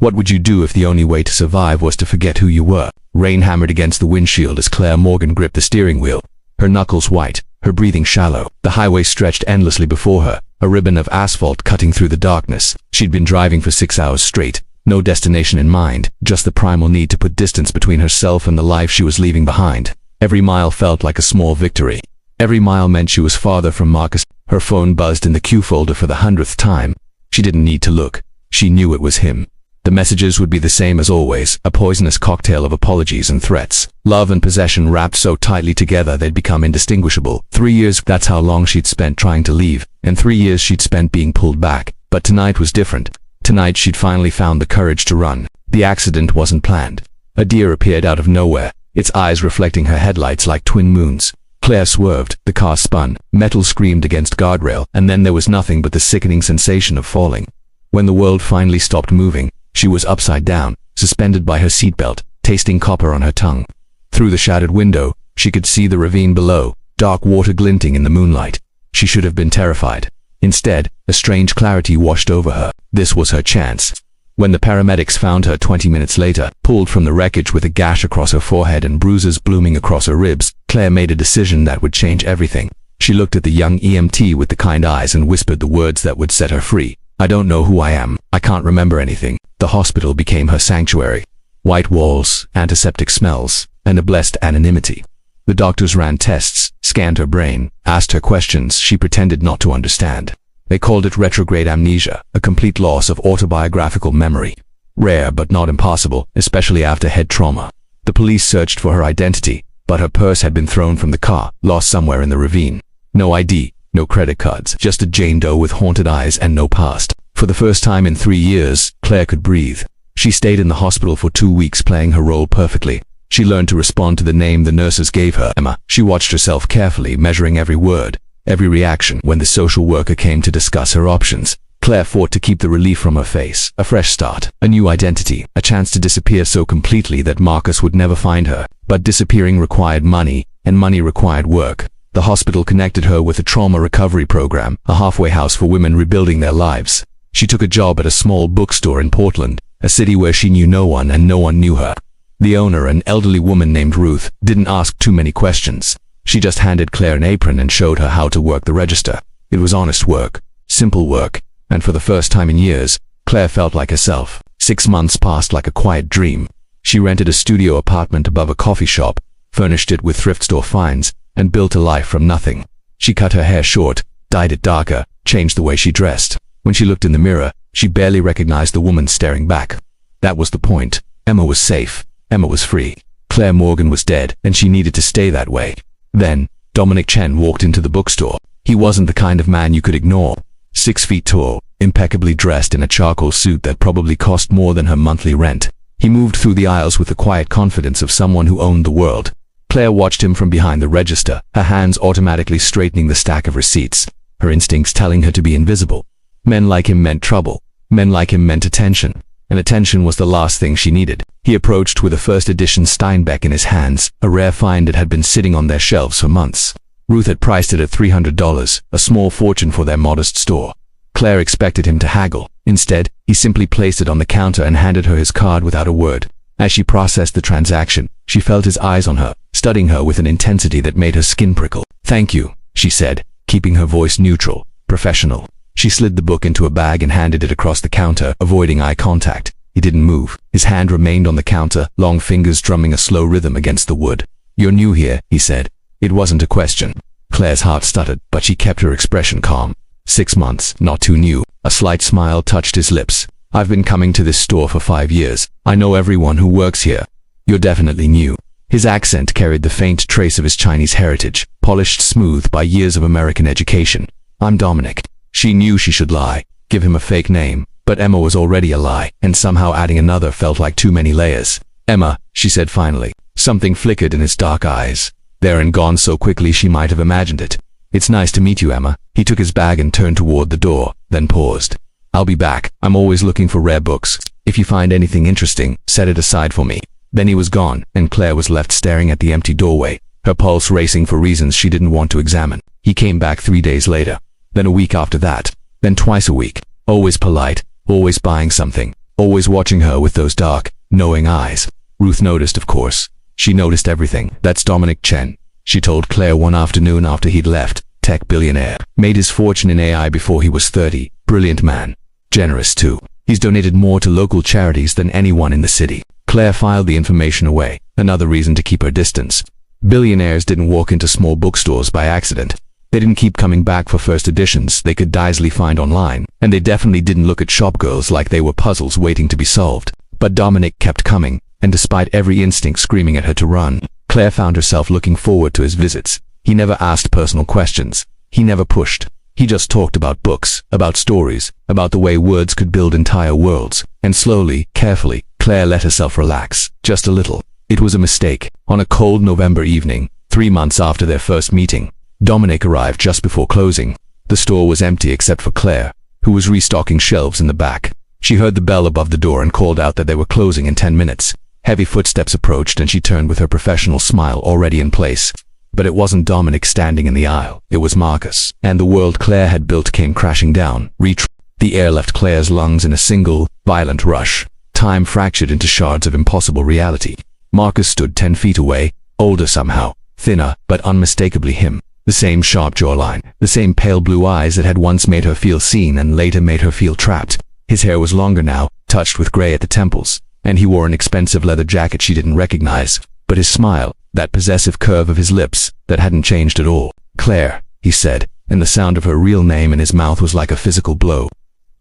What would you do if the only way to survive was to forget who you were? Rain hammered against the windshield as Claire Morgan gripped the steering wheel, her knuckles white, her breathing shallow. The highway stretched endlessly before her, a ribbon of asphalt cutting through the darkness. She'd been driving for 6 hours straight, no destination in mind, just the primal need to put distance between herself and the life she was leaving behind. Every mile felt like a small victory. Every mile meant she was farther from Marcus. Her phone buzzed in the queue folder for the 100th time. She didn't need to look. She knew it was him. The messages would be the same as always, a poisonous cocktail of apologies and threats. Love and possession wrapped so tightly together they'd become indistinguishable. 3 years, that's how long she'd spent trying to leave, and 3 years she'd spent being pulled back. But tonight was different. Tonight she'd finally found the courage to run. The accident wasn't planned. A deer appeared out of nowhere, its eyes reflecting her headlights like twin moons. Claire swerved, the car spun, metal screamed against guardrail, and then there was nothing but the sickening sensation of falling. When the world finally stopped moving, she was upside down, suspended by her seatbelt, tasting copper on her tongue. Through the shattered window, she could see the ravine below, dark water glinting in the moonlight. She should have been terrified. Instead, a strange clarity washed over her. This was her chance. When the paramedics found her 20 minutes later, pulled from the wreckage with a gash across her forehead and bruises blooming across her ribs, Claire made a decision that would change everything. She looked at the young EMT with the kind eyes and whispered the words that would set her free. I don't know who I am. I can't remember anything. The hospital became her sanctuary. White walls, antiseptic smells, and a blessed anonymity. The doctors ran tests, scanned her brain, asked her questions she pretended not to understand. They called it retrograde amnesia, a complete loss of autobiographical memory. Rare but not impossible, especially after head trauma. The police searched for her identity, but her purse had been thrown from the car, lost somewhere in the ravine. No ID. No credit cards, just a Jane Doe with haunted eyes and no past. For the first time in 3 years, Claire could breathe. She stayed in the hospital for 2 weeks playing her role perfectly. She learned to respond to the name the nurses gave her, Emma. She watched herself carefully, measuring every word, every reaction. When the social worker came to discuss her options, Claire fought to keep the relief from her face. A fresh start, a new identity, a chance to disappear so completely that Marcus would never find her. But disappearing required money, and money required work. The hospital connected her with a trauma recovery program, a halfway house for women rebuilding their lives. She took a job at a small bookstore in Portland, a city where she knew no one and no one knew her. The owner, an elderly woman named Ruth, didn't ask too many questions. She just handed Claire an apron and showed her how to work the register. It was honest work, simple work, and for the first time in years, Claire felt like herself. 6 months passed like a quiet dream. She rented a studio apartment above a coffee shop, furnished it with thrift store finds, and built a life from nothing. She cut her hair short, dyed it darker, changed the way she dressed. When she looked in the mirror, she barely recognized the woman staring back. That was the point. Emma was safe. Emma was free. Claire Morgan was dead, and she needed to stay that way. Then, Dominic Chen walked into the bookstore. He wasn't the kind of man you could ignore. 6 feet tall, impeccably dressed in a charcoal suit that probably cost more than her monthly rent. He moved through the aisles with the quiet confidence of someone who owned the world. Claire watched him from behind the register, her hands automatically straightening the stack of receipts, her instincts telling her to be invisible. Men like him meant trouble. Men like him meant attention. And attention was the last thing she needed. He approached with a first edition Steinbeck in his hands, a rare find that had been sitting on their shelves for months. Ruth had priced it at $300, a small fortune for their modest store. Claire expected him to haggle. Instead, he simply placed it on the counter and handed her his card without a word. As she processed the transaction, she felt his eyes on her, studying her with an intensity that made her skin prickle. "Thank you," she said, keeping her voice neutral, professional. She slid the book into a bag and handed it across the counter, avoiding eye contact. He didn't move. His hand remained on the counter, long fingers drumming a slow rhythm against the wood. "You're new here," he said. It wasn't a question. Claire's heart stuttered, but she kept her expression calm. 6 months, not too new. A slight smile touched his lips. "I've been coming to this store for 5 years. I know everyone who works here. You're definitely new." His accent carried the faint trace of his Chinese heritage, polished smooth by years of American education. "I'm Dominic." She knew she should lie, give him a fake name, but Emma was already a lie, and somehow adding another felt like too many layers. "Emma," she said finally. Something flickered in his dark eyes. There and gone so quickly she might have imagined it. "It's nice to meet you, Emma." He took his bag and turned toward the door, then paused. "I'll be back. I'm always looking for rare books. If you find anything interesting, set it aside for me." Then he was gone, and Claire was left staring at the empty doorway, her pulse racing for reasons she didn't want to examine. He came back 3 days later, then a week after that, then twice a week. Always polite, always buying something. always watching her with those dark, knowing eyes. Ruth noticed, of course. She noticed everything. That's Dominic Chen, she told Claire one afternoon after he'd left. Tech billionaire. Made his fortune in AI before he was 30. Brilliant man. Generous too. He's donated more to local charities than anyone in the city. Claire filed the information away. Another reason to keep her distance. Billionaires didn't walk into small bookstores by accident. They didn't keep coming back for first editions they could easily find online, and they definitely didn't look at shopgirls like they were puzzles waiting to be solved. But Dominic kept coming, and despite every instinct screaming at her to run, Claire found herself looking forward to his visits. He never asked personal questions. He never pushed. He just talked about books, about stories, about the way words could build entire worlds. And slowly, carefully, Claire let herself relax, just a little. It was a mistake. On a cold November evening, 3 months after their first meeting, Dominic arrived just before closing. The store was empty except for Claire, who was restocking shelves in the back. She heard the bell above the door and called out that they were closing in 10 minutes. Heavy footsteps approached and she turned with her professional smile already in place. But it wasn't Dominic standing in the aisle, it was Marcus. And the world Claire had built came crashing down. The air left Claire's lungs in a single, violent rush. Time fractured into shards of impossible reality. Marcus stood 10 feet away, older somehow, thinner, but unmistakably him. The same sharp jawline, the same pale blue eyes that had once made her feel seen and later made her feel trapped. His hair was longer now, touched with gray at the temples, and he wore an expensive leather jacket she didn't recognize. But his smile, that possessive curve of his lips, that hadn't changed at all. "Claire," he said, and the sound of her real name in his mouth was like a physical blow.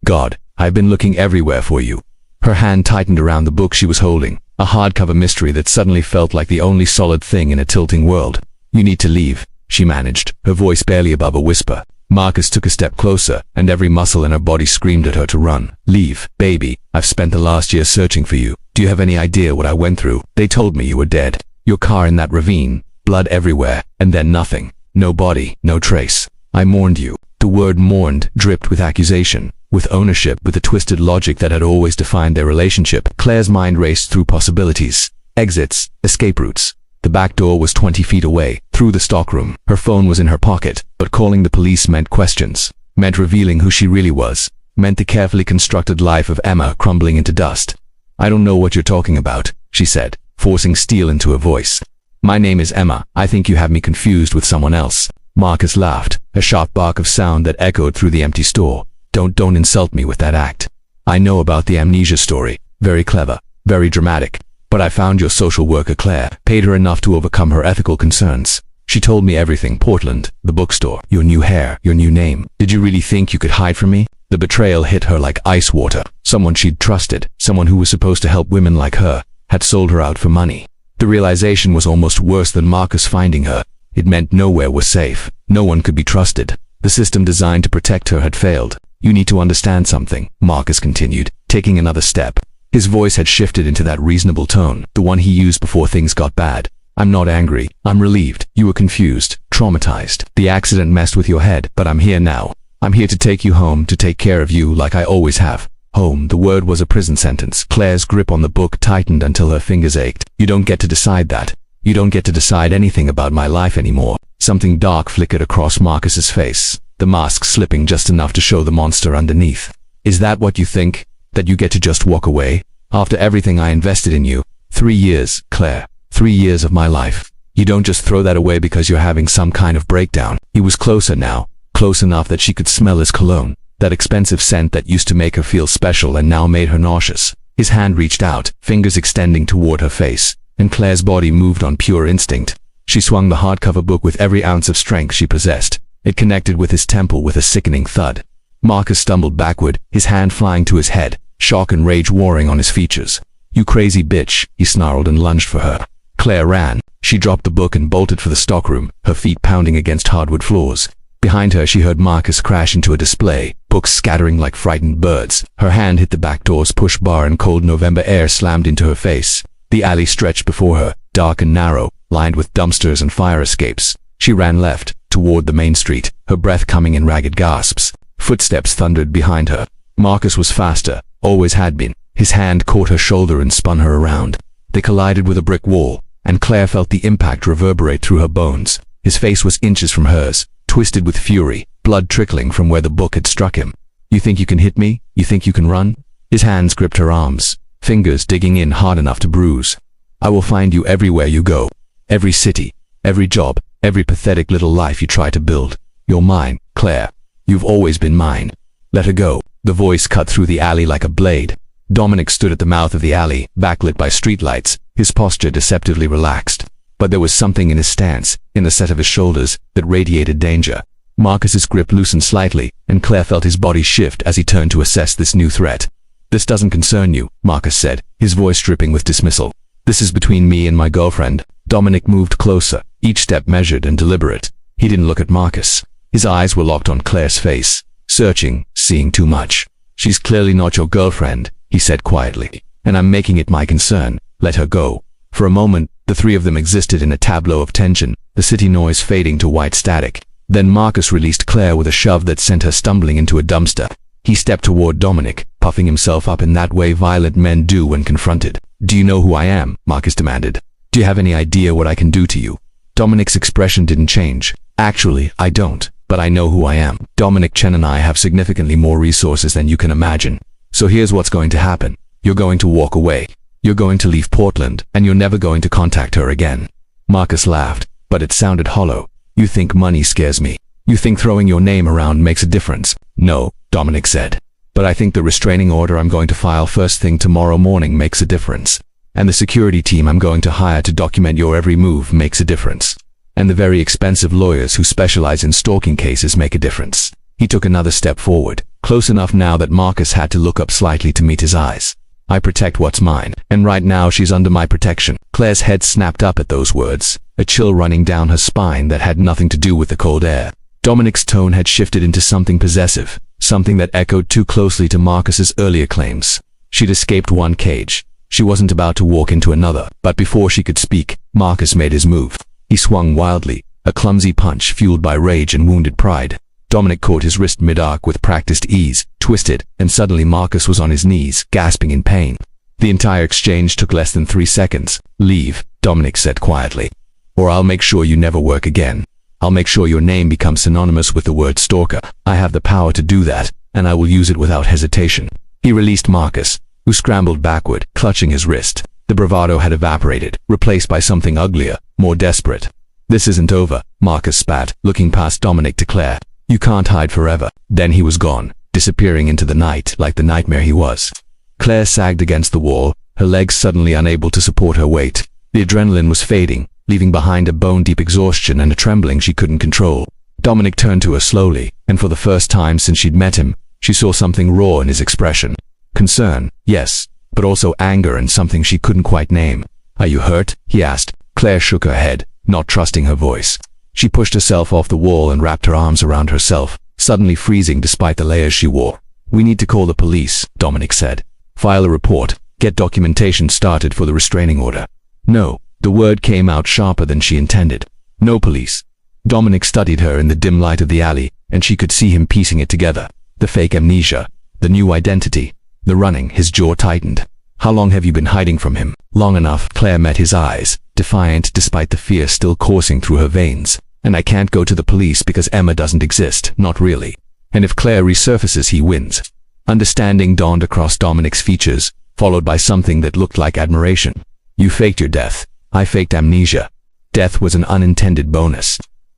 "God, I've been looking everywhere for you." Her hand tightened around the book she was holding, a hardcover mystery that suddenly felt like the only solid thing in a tilting world. "You need to leave," she managed, her voice barely above a whisper. Marcus took a step closer, and every muscle in her body screamed at her to run. "Leave, baby. I've spent the last year searching for you. Do you have any idea what I went through? They told me you were dead. Your car in that ravine, blood everywhere, and then nothing. No body, no trace. I mourned you." The word mourned dripped with accusation, with ownership, with the twisted logic that had always defined their relationship. Claire's mind raced through possibilities. Exits, escape routes. The back door was 20 feet away, through the stockroom. Her phone was in her pocket, but calling the police meant questions, meant revealing who she really was, meant the carefully constructed life of Emma crumbling into dust. "I don't know what you're talking about," she said, forcing steel into her voice. "My name is Emma. I think you have me confused with someone else." Marcus laughed, a sharp bark of sound that echoed through the empty store. Don't insult me with that act. I know about the Amnesia story. Very clever, very dramatic. But I found your social worker Claire, paid her enough to overcome her ethical concerns. She told me everything. Portland, the bookstore, your new hair, your new name. Did you really think you could hide from me?" The betrayal hit her like ice water. Someone she'd trusted, someone who was supposed to help women like her, had sold her out for money. The realization was almost worse than Marcus finding her. It meant nowhere was safe. No one could be trusted. The system designed to protect her had failed. "You need to understand something," Marcus continued, taking another step. His voice had shifted into that reasonable tone, the one he used before things got bad. "I'm not angry. I'm relieved. You were confused, traumatized. The accident messed with your head, but I'm here now. I'm here to take you home, to take care of you like I always have." Home, the word was a prison sentence. Claire's grip on the book tightened until her fingers ached. "You don't get to decide that. You don't get to decide anything about my life anymore." Something dark flickered across Marcus's face, the mask slipping just enough to show the monster underneath. "Is that what you think? That you get to just walk away? After everything I invested in you? 3 years, Claire. 3 years of my life. You don't just throw that away because you're having some kind of breakdown." He was closer now, close enough that she could smell his cologne, that expensive scent that used to make her feel special and now made her nauseous. His hand reached out, fingers extending toward her face, and Claire's body moved on pure instinct. She swung the hardcover book with every ounce of strength she possessed. It connected with his temple with a sickening thud. Marcus stumbled backward, his hand flying to his head, shock and rage warring on his features. "You crazy bitch," he snarled and lunged for her. Claire ran. She dropped the book and bolted for the stockroom, her feet pounding against hardwood floors. Behind her she heard Marcus crash into a display, books scattering like frightened birds. Her hand hit the back door's push bar and cold November air slammed into her face. The alley stretched before her, dark and narrow, lined with dumpsters and fire escapes. She ran left, toward the main street, her breath coming in ragged gasps. Footsteps thundered behind her. Marcus was faster, always had been. His hand caught her shoulder and spun her around. They collided with a brick wall, and Claire felt the impact reverberate through her bones. His face was inches from hers, twisted with fury, blood trickling from where the book had struck him. "You think you can hit me? You think you can run?" His hands gripped her arms, fingers digging in hard enough to bruise. I will find you everywhere you go. Every city, every job, every pathetic little life you try to build. You're mine, Claire. You've always been mine. Let her go. The voice cut through the alley like a blade. Dominic stood at the mouth of the alley, backlit by streetlights, his posture deceptively relaxed. But there was something in his stance, in the set of his shoulders, that radiated danger. Marcus's grip loosened slightly, and Claire felt his body shift as he turned to assess this new threat. This doesn't concern you, Marcus said, his voice dripping with dismissal. This is between me and my girlfriend. Dominic moved closer, each step measured and deliberate. He didn't look at Marcus. His eyes were locked on Claire's face, searching, seeing too much. She's clearly not your girlfriend, he said quietly, and I'm making it my concern. Let her go. For a moment, the three of them existed in a tableau of tension, the city noise fading to white static. Then Marcus released Claire with a shove that sent her stumbling into a dumpster. He stepped toward Dominic, puffing himself up in that way violent men do when confronted. Do you know who I am? Marcus demanded. Do you have any idea what I can do to you? Dominic's expression didn't change. Actually, I don't, but I know who I am. Dominic, Chen and I have significantly more resources than you can imagine. So here's what's going to happen. You're going to walk away. You're going to leave Portland, and you're never going to contact her again. Marcus laughed, but it sounded hollow. You think money scares me. You think throwing your name around makes a difference. No, Dominic said. But I think the restraining order I'm going to file first thing tomorrow morning makes a difference. And the security team I'm going to hire to document your every move makes a difference. And the very expensive lawyers who specialize in stalking cases make a difference. He took another step forward, close enough now that Marcus had to look up slightly to meet his eyes. I protect what's mine, and right now she's under my protection. Claire's head snapped up at those words, a chill running down her spine that had nothing to do with the cold air. Dominic's tone had shifted into something possessive, something that echoed too closely to Marcus's earlier claims. She'd escaped one cage. She wasn't about to walk into another, but before she could speak, Marcus made his move. He swung wildly, a clumsy punch fueled by rage and wounded pride. Dominic caught his wrist mid-arc with practiced ease, twisted, and suddenly Marcus was on his knees, gasping in pain. The entire exchange took less than 3 seconds. Leave, Dominic said quietly. Or I'll make sure you never work again. I'll make sure your name becomes synonymous with the word stalker. I have the power to do that, and I will use it without hesitation. He released Marcus, who scrambled backward, clutching his wrist. The bravado had evaporated, replaced by something uglier, more desperate. This isn't over, Marcus spat, looking past Dominic to Claire. You can't hide forever. Then he was gone, disappearing into the night like the nightmare he was. Claire sagged against the wall, her legs suddenly unable to support her weight. The adrenaline was fading, leaving behind a bone-deep exhaustion and a trembling she couldn't control. Dominic turned to her slowly, and for the first time since she'd met him, she saw something raw in his expression. Concern, yes, but also anger and something she couldn't quite name. Are you hurt? He asked. Claire shook her head, not trusting her voice. She pushed herself off the wall and wrapped her arms around herself, suddenly freezing despite the layers she wore. We need to call the police, Dominic said. File a report, get documentation started for the restraining order. No, the word came out sharper than she intended. No police. Dominic studied her in the dim light of the alley, and she could see him piecing it together. The fake amnesia, the new identity, the running. His jaw tightened. How long have you been hiding from him? Long enough. Claire met his eyes, defiant despite the fear still coursing through her veins. And I can't go to the police because Emma doesn't exist, not really. And if Claire resurfaces, he wins. Understanding dawned across Dominic's features, followed by something that looked like admiration. You faked your death. I faked amnesia. Death was an unintended bonus.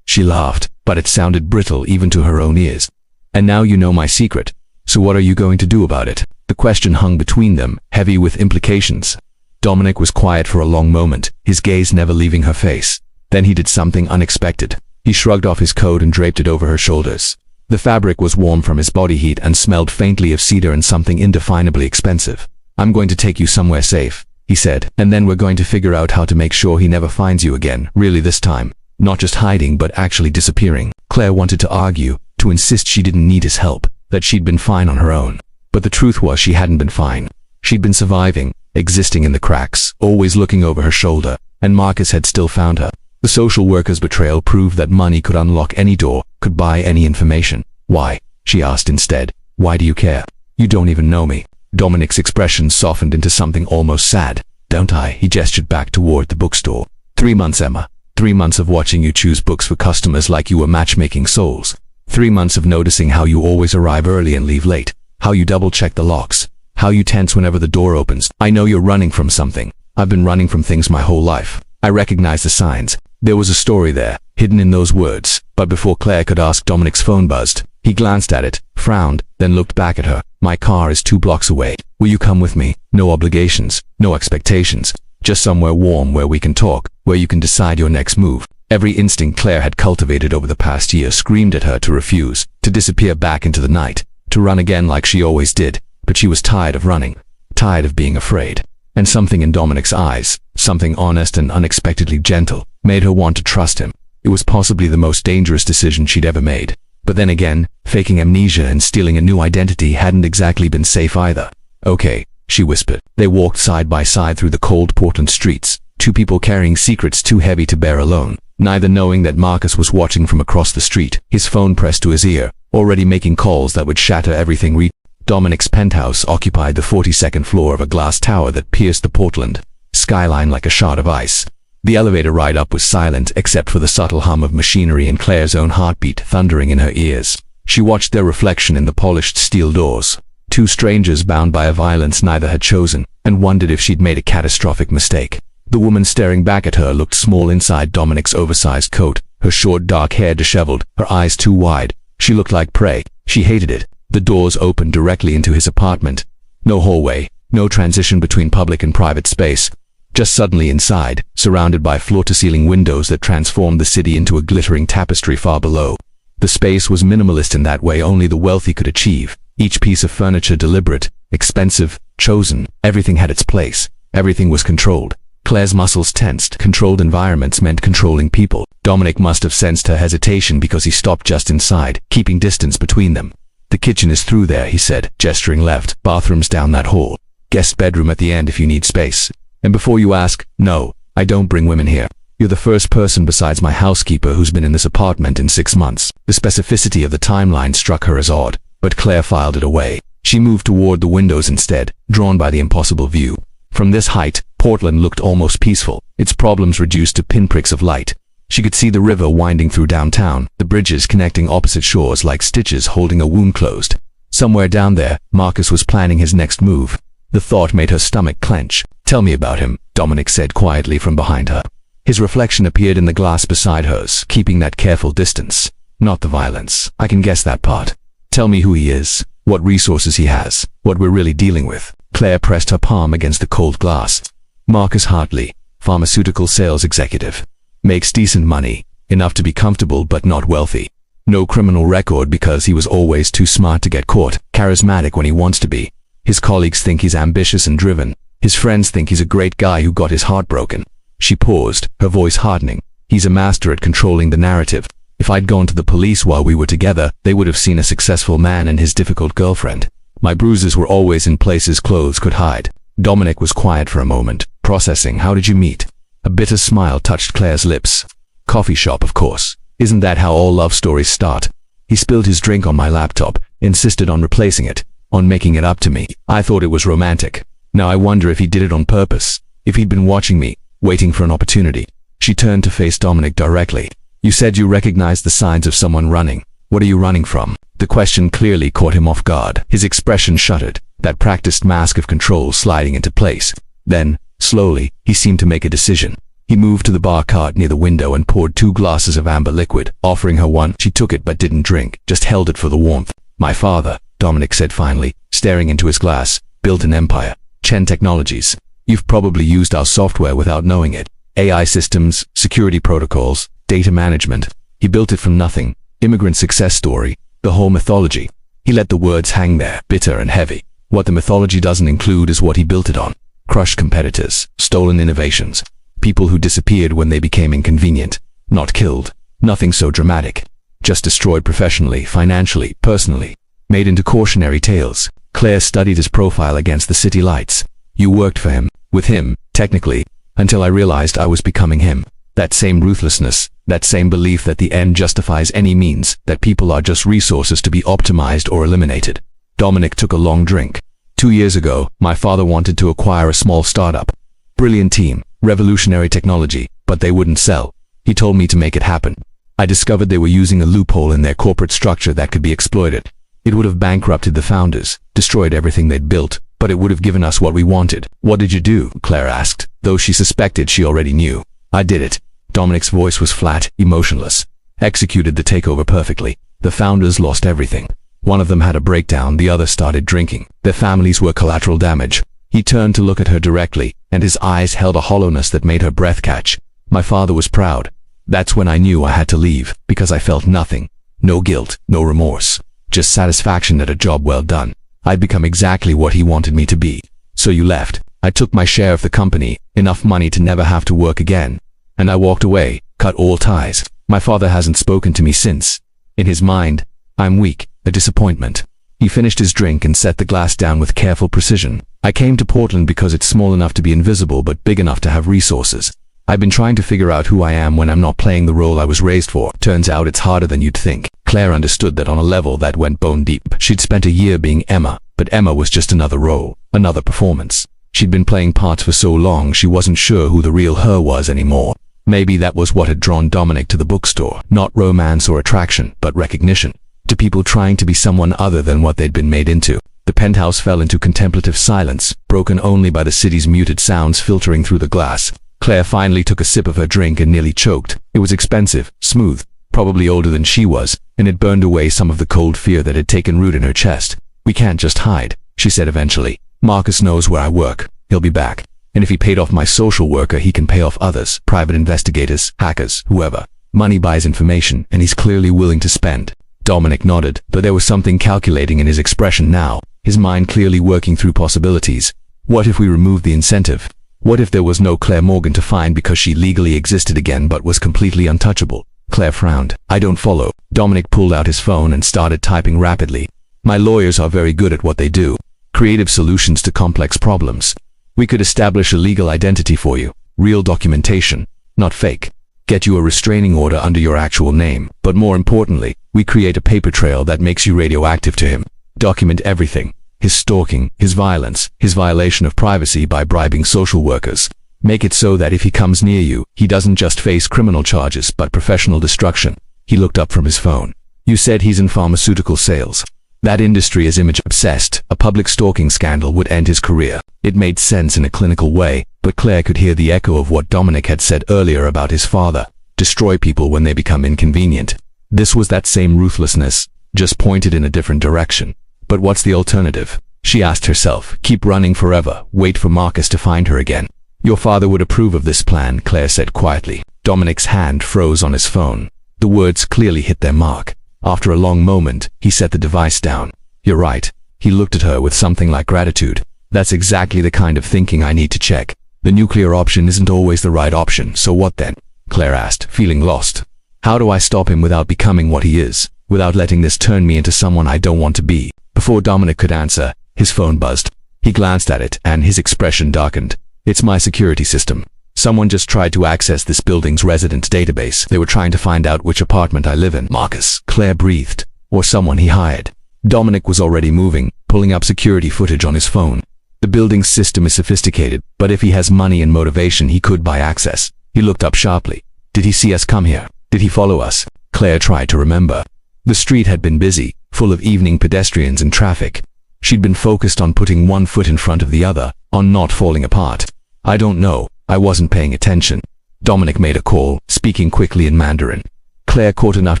She laughed, but it sounded brittle even to her own ears. And now you know my secret. So what are you going to do about it? The question hung between them, heavy with implications. Dominic was quiet for a long moment, his gaze never leaving her face. Then he did something unexpected. He shrugged off his coat and draped it over her shoulders. The fabric was warm from his body heat and smelled faintly of cedar and something indefinably expensive. I'm going to take you somewhere safe, he said, and then we're going to figure out how to make sure he never finds you again, really this time. Not just hiding but actually disappearing. Claire wanted to argue, to insist she didn't need his help, that she'd been fine on her own. But the truth was she hadn't been fine. She'd been surviving, existing in the cracks, always looking over her shoulder, and Marcus had still found her. The social worker's betrayal proved that money could unlock any door, could buy any information. Why? She asked instead. Why do you care? You don't even know me. Dominic's expression softened into something almost sad. Don't I? He gestured back toward the bookstore. 3 months, Emma. 3 months of watching you choose books for customers like you were matchmaking souls. 3 months of noticing how you always arrive early and leave late. How you double-check the locks. How you tense whenever the door opens. I know you're running from something. I've been running from things my whole life. I recognize the signs. There was a story there, hidden in those words. But before Claire could ask, Dominic's phone buzzed. He glanced at it, frowned, then looked back at her. My car is 2 blocks away. Will you come with me? No obligations, no expectations. Just somewhere warm where we can talk, where you can decide your next move. Every instinct Claire had cultivated over the past year screamed at her to refuse, to disappear back into the night, to run again like she always did. But she was tired of running, tired of being afraid. And something in Dominic's eyes, something honest and unexpectedly gentle, made her want to trust him. It was possibly the most dangerous decision she'd ever made. But then again, faking amnesia and stealing a new identity hadn't exactly been safe either. Okay, she whispered. They walked side by side through the cold Portland streets, 2 people carrying secrets too heavy to bear alone, neither knowing that Marcus was watching from across the street, his phone pressed to his ear, already making calls that would shatter everything. Dominic's penthouse occupied the 42nd floor of a glass tower that pierced the Portland skyline like a shard of ice. The elevator ride up was silent except for the subtle hum of machinery and Claire's own heartbeat thundering in her ears. She watched their reflection in the polished steel doors. 2 strangers bound by a violence neither had chosen, and wondered if she'd made a catastrophic mistake. The woman staring back at her looked small inside Dominic's oversized coat, her short dark hair disheveled, her eyes too wide. She looked like prey. She hated it. The doors opened directly into his apartment. No hallway, no transition between public and private space. Just suddenly inside, surrounded by floor-to-ceiling windows that transformed the city into a glittering tapestry far below. The space was minimalist in that way only the wealthy could achieve. Each piece of furniture deliberate, expensive, chosen. Everything had its place. Everything was controlled. Claire's muscles tensed. Controlled environments meant controlling people. Dominic must have sensed her hesitation because he stopped just inside, keeping distance between them. The kitchen is through there, he said, gesturing left. Bathrooms down that hall. Guest bedroom at the end if you need space. And before you ask, no, I don't bring women here. You're the first person besides my housekeeper who's been in this apartment in 6 months. The specificity of the timeline struck her as odd, but Claire filed it away. She moved toward the windows instead, drawn by the impossible view. From this height, Portland looked almost peaceful, its problems reduced to pinpricks of light. She could see the river winding through downtown, the bridges connecting opposite shores like stitches holding a wound closed. Somewhere down there, Marcus was planning his next move. The thought made her stomach clench. Tell me about him, Dominic said quietly from behind her. His reflection appeared in the glass beside hers, keeping that careful distance. Not the violence. I can guess that part. Tell me who he is, what resources he has, what we're really dealing with. Claire pressed her palm against the cold glass. Marcus Hartley, pharmaceutical sales executive. Makes decent money, enough to be comfortable but not wealthy. No criminal record because he was always too smart to get caught, charismatic when he wants to be. His colleagues think he's ambitious and driven. His friends think he's a great guy who got his heart broken. She paused, her voice hardening. He's a master at controlling the narrative. If I'd gone to the police while we were together, they would have seen a successful man and his difficult girlfriend. My bruises were always in places clothes could hide. Dominic was quiet for a moment, processing. How did you meet? A bitter smile touched Claire's lips. Coffee shop, of course. Isn't that how all love stories start? He spilled his drink on my laptop, insisted on replacing it, on making it up to me. I thought it was romantic. Now I wonder if he did it on purpose, if he'd been watching me, waiting for an opportunity. She turned to face Dominic directly. You said you recognized the signs of someone running. What are you running from? The question clearly caught him off guard. His expression shuddered, that practiced mask of control sliding into place. Then, slowly, he seemed to make a decision. He moved to the bar cart near the window and poured 2 glasses of amber liquid, offering her one. She took it but didn't drink, just held it for the warmth. My father, Dominic said finally, staring into his glass, built an empire. Chen Technologies. You've probably used our software without knowing it. AI systems, security protocols, data management. He built it from nothing. Immigrant success story. The whole mythology. He let the words hang there, bitter and heavy. What the mythology doesn't include is what he built it on. Crushed competitors, stolen innovations. People who disappeared when they became inconvenient. Not killed. Nothing so dramatic. Just destroyed professionally, financially, personally. Made into cautionary tales. Claire studied his profile against the city lights. You worked for him, with him, technically, until I realized I was becoming him. That same ruthlessness, that same belief that the end justifies any means, that people are just resources to be optimized or eliminated. Dominic took a long drink. 2 years ago, my father wanted to acquire a small startup. Brilliant team, revolutionary technology, but they wouldn't sell. He told me to make it happen. I discovered they were using a loophole in their corporate structure that could be exploited. It would have bankrupted the founders, destroyed everything they'd built, but it would have given us what we wanted. What did you do? Claire asked, though she suspected she already knew. I did it. Dominic's voice was flat, emotionless. Executed the takeover perfectly. The founders lost everything. One of them had a breakdown, the other started drinking. Their families were collateral damage. He turned to look at her directly, and his eyes held a hollowness that made her breath catch. My father was proud. That's when I knew I had to leave, because I felt nothing. No guilt, no remorse. Just satisfaction at a job well done. I'd become exactly what he wanted me to be. So you left. I took my share of the company, enough money to never have to work again. And I walked away, cut all ties. My father hasn't spoken to me since. In his mind, I'm weak, a disappointment. He finished his drink and set the glass down with careful precision. I came to Portland because it's small enough to be invisible but big enough to have resources. I've been trying to figure out who I am when I'm not playing the role I was raised for. Turns out it's harder than you'd think. Claire understood that on a level that went bone deep. She'd spent a year being Emma, but Emma was just another role, another performance. She'd been playing parts for so long she wasn't sure who the real her was anymore. Maybe that was what had drawn Dominic to the bookstore. Not romance or attraction, but recognition. To people trying to be someone other than what they'd been made into. The penthouse fell into contemplative silence, broken only by the city's muted sounds filtering through the glass. Claire finally took a sip of her drink and nearly choked. It was expensive, smooth, probably older than she was, and it burned away some of the cold fear that had taken root in her chest. We can't just hide, she said eventually. Marcus knows where I work. He'll be back. And if he paid off my social worker, he can pay off others, private investigators, hackers, whoever. Money buys information, and he's clearly willing to spend. Dominic nodded, but there was something calculating in his expression now, his mind clearly working through possibilities. What if we removed the incentive? What if there was no Claire Morgan to find because she legally existed again but was completely untouchable? Claire frowned. I don't follow. Dominic pulled out his phone and started typing rapidly. My lawyers are very good at what they do. Creative solutions to complex problems. We could establish a legal identity for you. Real documentation, not fake. Get you a restraining order under your actual name. But more importantly, we create a paper trail that makes you radioactive to him. Document everything. His stalking, his violence, his violation of privacy by bribing social workers. Make it so that if he comes near you, he doesn't just face criminal charges but professional destruction. He looked up from his phone. You said he's in pharmaceutical sales. That industry is image obsessed. A public stalking scandal would end his career. It made sense in a clinical way, but Claire could hear the echo of what Dominic had said earlier about his father. Destroy people when they become inconvenient. This was that same ruthlessness, just pointed in a different direction. But what's the alternative? She asked herself. Keep running forever, wait for Marcus to find her again. Your father would approve of this plan, Claire said quietly. Dominic's hand froze on his phone. The words clearly hit their mark. After a long moment, he set the device down. You're right. He looked at her with something like gratitude. That's exactly the kind of thinking I need to check. The nuclear option isn't always the right option, so what then? Claire asked, feeling lost. How do I stop him without becoming what he is? Without letting this turn me into someone I don't want to be? Before Dominic could answer, his phone buzzed. He glanced at it, and his expression darkened. It's my security system. Someone just tried to access this building's resident database. They were trying to find out which apartment I live in. Marcus, Claire breathed. Or someone he hired. Dominic was already moving, pulling up security footage on his phone. The building's system is sophisticated, but if he has money and motivation, he could buy access. He looked up sharply. Did he see us come here? Did he follow us? Claire tried to remember. The street had been busy, full of evening pedestrians and traffic. She'd been focused on putting one foot in front of the other, on not falling apart. I don't know. I wasn't paying attention. Dominic made a call, speaking quickly in Mandarin. Claire caught enough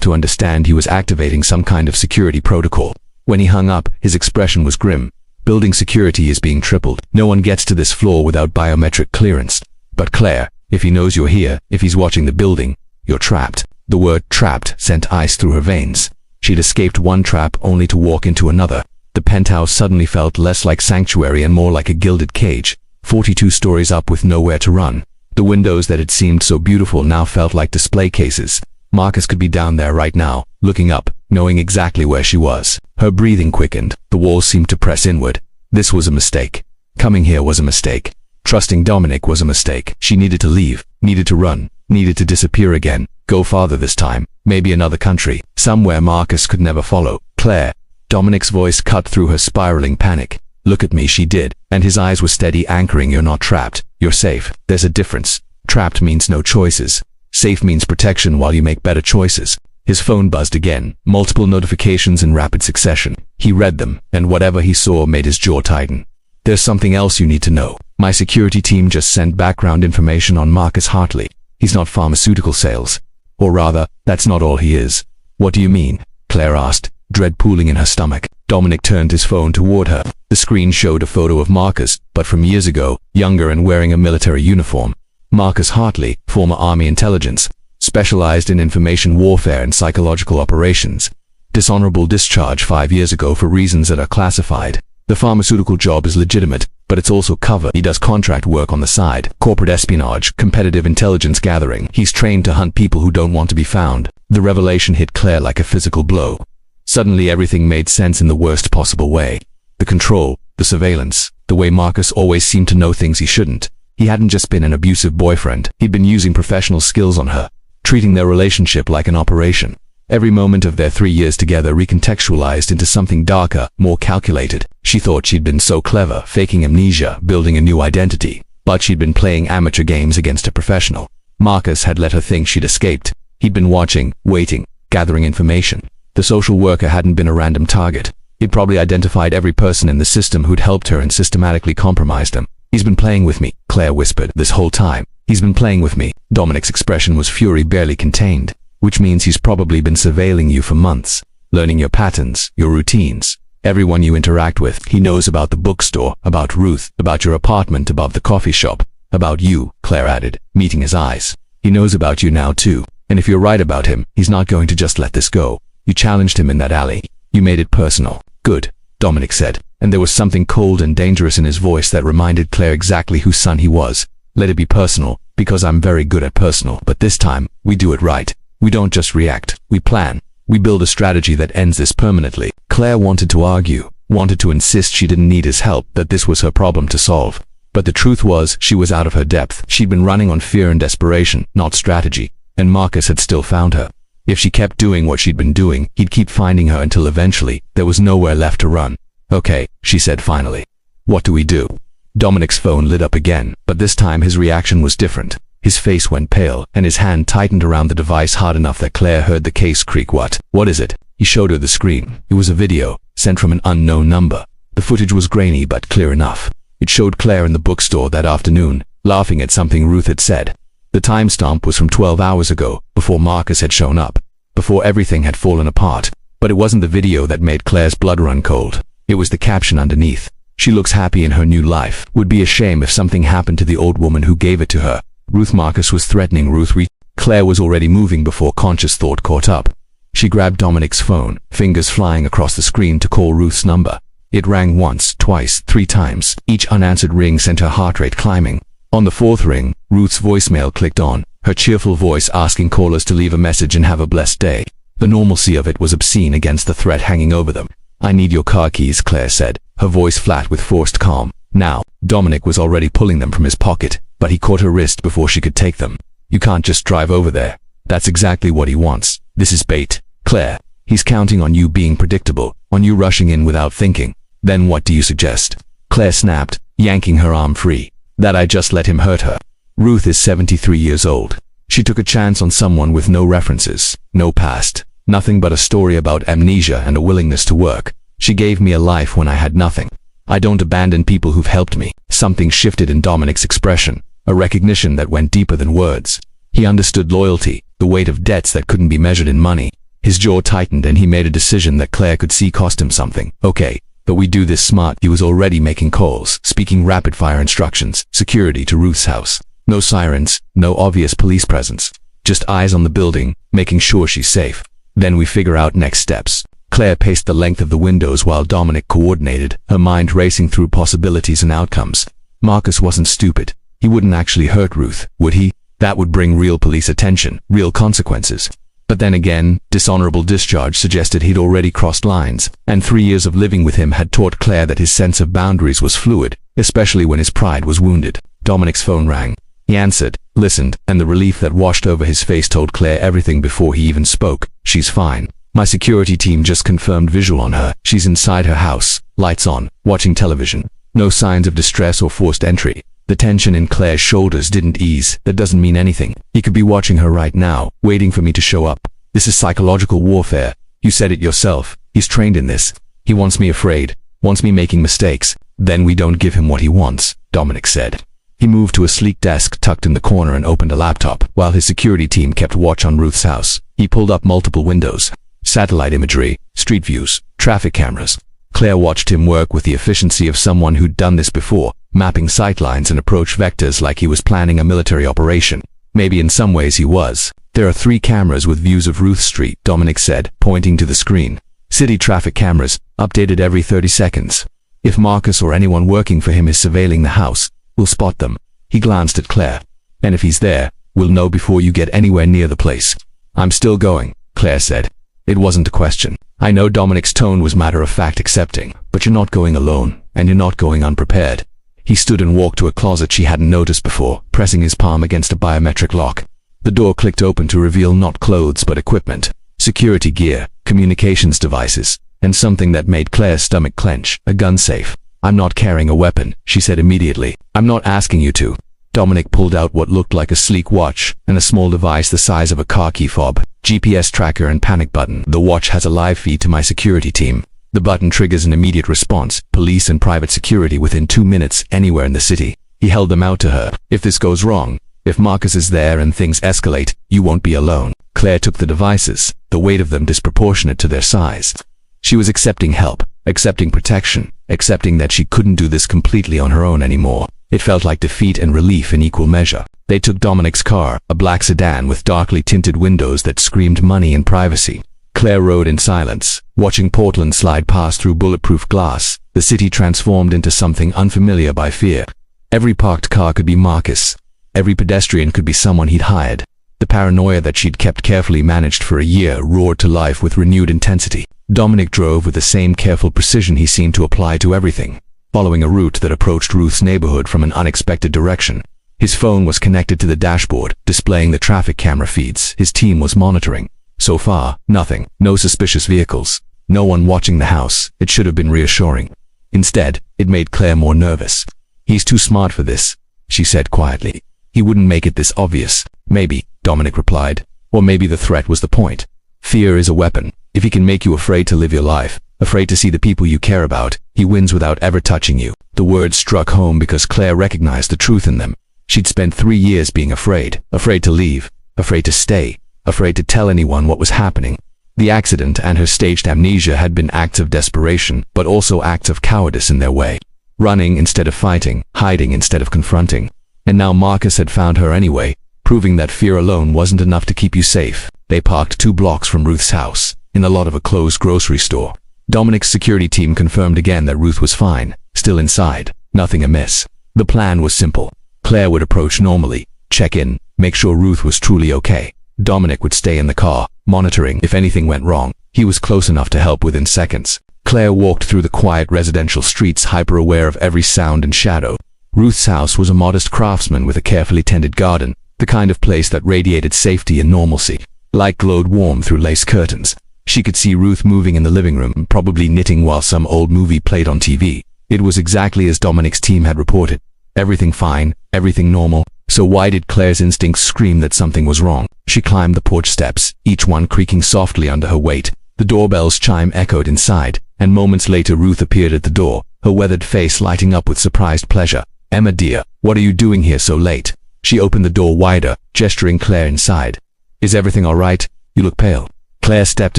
to understand he was activating some kind of security protocol. When he hung up, his expression was grim. Building security is being tripled. No one gets to this floor without biometric clearance. But Claire, if he knows you're here, if he's watching the building, you're trapped. The word trapped sent ice through her veins. She'd escaped one trap only to walk into another. The penthouse suddenly felt less like sanctuary and more like a gilded cage. 42 stories up with nowhere to run. The windows that had seemed so beautiful now felt like display cases. Marcus could be down there right now, looking up, knowing exactly where she was. Her breathing quickened. The walls seemed to press inward. This was a mistake. Coming here was a mistake. Trusting Dominic was a mistake. She needed to leave, needed to run, needed to disappear again. Go farther this time. Maybe another country. Somewhere Marcus could never follow. Claire. Dominic's voice cut through her spiraling panic. Look at me, she did, and his eyes were steady, anchoring. You're not trapped. You're safe. There's a difference. Trapped means no choices. Safe means protection while you make better choices. His phone buzzed again, multiple notifications in rapid succession. He read them, and whatever he saw made his jaw tighten. There's something else you need to know. My security team just sent background information on Marcus Hartley. He's not pharmaceutical sales. Or rather, that's not all he is. What do you mean? Claire asked, dread pooling in her stomach. Dominic turned his phone toward her. The screen showed a photo of Marcus, but from years ago, younger and wearing a military uniform. Marcus Hartley, former Army intelligence, specialized in information warfare and psychological operations. Dishonorable discharge 5 years ago for reasons that are classified. The pharmaceutical job is legitimate, but it's also cover. He does contract work on the side, corporate espionage, competitive intelligence gathering. He's trained to hunt people who don't want to be found. The revelation hit Claire like a physical blow. Suddenly everything made sense in the worst possible way. The control, the surveillance, the way Marcus always seemed to know things he shouldn't. He hadn't just been an abusive boyfriend, he'd been using professional skills on her, treating their relationship like an operation. Every moment of their 3 years together recontextualized into something darker, more calculated. She thought she'd been so clever, faking amnesia, building a new identity. But she'd been playing amateur games against a professional. Marcus had let her think she'd escaped. He'd been watching, waiting, gathering information. The social worker hadn't been a random target. He'd probably identified every person in the system who'd helped her and systematically compromised them. He's been playing with me, Claire whispered, this whole time. He's been playing with me. Dominic's expression was fury barely contained. Which means he's probably been surveilling you for months, learning your patterns, your routines, everyone you interact with. He knows about the bookstore, about Ruth, about your apartment above the coffee shop, about you, Claire added, meeting his eyes. He knows about you now too, and if you're right about him, he's not going to just let this go. You challenged him in that alley. You made it personal. Good, Dominic said, and there was something cold and dangerous in his voice that reminded Claire exactly whose son he was. Let it be personal, because I'm very good at personal, but this time, we do it right. We don't just react, we plan. We build a strategy that ends this permanently. Claire wanted to argue, wanted to insist she didn't need his help, that this was her problem to solve. But the truth was, she was out of her depth. She'd been running on fear and desperation, not strategy, and Marcus had still found her. If she kept doing what she'd been doing, he'd keep finding her until eventually, there was nowhere left to run. Okay, she said finally. What do we do? Dominic's phone lit up again, but this time his reaction was different. His face went pale, and his hand tightened around the device hard enough that Claire heard the case creak. What is it? He showed her the screen. It was a video, sent from an unknown number. The footage was grainy but clear enough. It showed Claire in the bookstore that afternoon, laughing at something Ruth had said. The timestamp was from 12 hours ago, before Marcus had shown up, before everything had fallen apart. But it wasn't the video that made Claire's blood run cold. It was the caption underneath. She looks happy in her new life. Would be a shame if something happened to the old woman who gave it to her. Ruth. Marcus was threatening Ruth. Claire was already moving before conscious thought caught up. She grabbed Dominic's phone, fingers flying across the screen to call Ruth's number. It rang once, twice, 3 times. Each unanswered ring sent her heart rate climbing. On the 4th ring, Ruth's voicemail clicked on, her cheerful voice asking callers to leave a message and have a blessed day. The normalcy of it was obscene against the threat hanging over them. I need your car keys, Claire said, her voice flat with forced calm. Now, Dominic was already pulling them from his pocket, but he caught her wrist before she could take them. You can't just drive over there. That's exactly what he wants. This is bait. Claire, he's counting on you being predictable, on you rushing in without thinking. Then what do you suggest? Claire snapped, yanking her arm free. That I just let him hurt her. Ruth is 73 years old. She took a chance on someone with no references, no past, nothing but a story about amnesia and a willingness to work. She gave me a life when I had nothing. I don't abandon people who've helped me. Something shifted in Dominic's expression, a recognition that went deeper than words. He understood loyalty, the weight of debts that couldn't be measured in money. His jaw tightened and he made a decision that Claire could see cost him something. Okay, but we do this smart. He was already making calls, speaking rapid-fire instructions, security to Ruth's house. No sirens, no obvious police presence. Just eyes on the building, making sure she's safe. Then we figure out next steps. Claire paced the length of the windows while Dominic coordinated, her mind racing through possibilities and outcomes. Marcus wasn't stupid. He wouldn't actually hurt Ruth, would he? That would bring real police attention, real consequences. But then again, dishonorable discharge suggested he'd already crossed lines, and 3 years of living with him had taught Claire that his sense of boundaries was fluid, especially when his pride was wounded. Dominic's phone rang. He answered, listened, and the relief that washed over his face told Claire everything before he even spoke. She's fine. My security team just confirmed visual on her. She's inside her house, lights on, watching television. No signs of distress or forced entry. The tension in Claire's shoulders didn't ease. That doesn't mean anything. He could be watching her right now, waiting for me to show up. This is psychological warfare. You said it yourself. He's trained in this. He wants me afraid, wants me making mistakes, Then we don't give him what he wants, Dominic said. He moved to a sleek desk tucked in the corner and opened a laptop, while his security team kept watch on Ruth's house. He pulled up multiple windows, satellite imagery, street views, traffic cameras. Claire watched him work with the efficiency of someone who'd done this before, mapping sightlines and approach vectors like he was planning a military operation. Maybe in some ways he was. There are 3 cameras with views of Ruth Street, Dominic said, pointing to the screen. City traffic cameras, updated every 30 seconds. If Marcus or anyone working for him is surveilling the house, we'll spot them. He glanced at Claire. And if he's there, we'll know before you get anywhere near the place. I'm still going, Claire said. It wasn't a question. I know Dominic's tone was matter-of-fact accepting, but you're not going alone, and you're not going unprepared. He stood and walked to a closet she hadn't noticed before, pressing his palm against a biometric lock. The door clicked open to reveal not clothes but equipment, security gear, communications devices, and something that made Claire's stomach clench, a gun safe. I'm not carrying a weapon, she said immediately. I'm not asking you to. Dominic pulled out what looked like a sleek watch and a small device the size of a car key fob, GPS tracker and panic button. The watch has a live feed to my security team. The button triggers an immediate response, police and private security within 2 minutes anywhere in the city. He held them out to her. If this goes wrong, if Marcus is there and things escalate, you won't be alone. Claire took the devices, the weight of them disproportionate to their size. She was accepting help, accepting protection, accepting that she couldn't do this completely on her own anymore. It felt like defeat and relief in equal measure. They took Dominic's car, a black sedan with darkly tinted windows that screamed money and privacy. Claire rode in silence, watching Portland slide past through bulletproof glass, the city transformed into something unfamiliar by fear. Every parked car could be Marcus. Every pedestrian could be someone he'd hired. The paranoia that she'd kept carefully managed for a year roared to life with renewed intensity. Dominic drove with the same careful precision he seemed to apply to everything, following a route that approached Ruth's neighborhood from an unexpected direction. His phone was connected to the dashboard, displaying the traffic camera feeds his team was monitoring. So far, nothing. No suspicious vehicles. No one watching the house. It should have been reassuring. Instead, it made Claire more nervous. He's too smart for this, she said quietly. He wouldn't make it this obvious. Maybe, Dominic replied. Or maybe the threat was the point. Fear is a weapon. If he can make you afraid to live your life, afraid to see the people you care about, he wins without ever touching you. The words struck home because Claire recognized the truth in them. She'd spent 3 years being afraid, afraid to leave, afraid to stay, afraid to tell anyone what was happening. The accident and her staged amnesia had been acts of desperation, but also acts of cowardice in their way. Running instead of fighting, hiding instead of confronting. And now Marcus had found her anyway, proving that fear alone wasn't enough to keep you safe. They parked 2 blocks from Ruth's house, in the lot of a closed grocery store. Dominic's security team confirmed again that Ruth was fine, still inside, nothing amiss. The plan was simple. Claire would approach normally, check in, make sure Ruth was truly okay. Dominic would stay in the car, monitoring if anything went wrong. He was close enough to help within seconds. Claire walked through the quiet residential streets, hyper-aware of every sound and shadow. Ruth's house was a modest craftsman with a carefully tended garden, the kind of place that radiated safety and normalcy. Light glowed warm through lace curtains. She could see Ruth moving in the living room, probably knitting while some old movie played on TV. It was exactly as Dominic's team had reported. Everything fine, everything normal. So why did Claire's instincts scream that something was wrong? She climbed the porch steps, each one creaking softly under her weight. The doorbell's chime echoed inside, and moments later Ruth appeared at the door, her weathered face lighting up with surprised pleasure. "Emma dear, what are you doing here so late?" She opened the door wider, gesturing Claire inside. "Is everything all right? You look pale." Claire stepped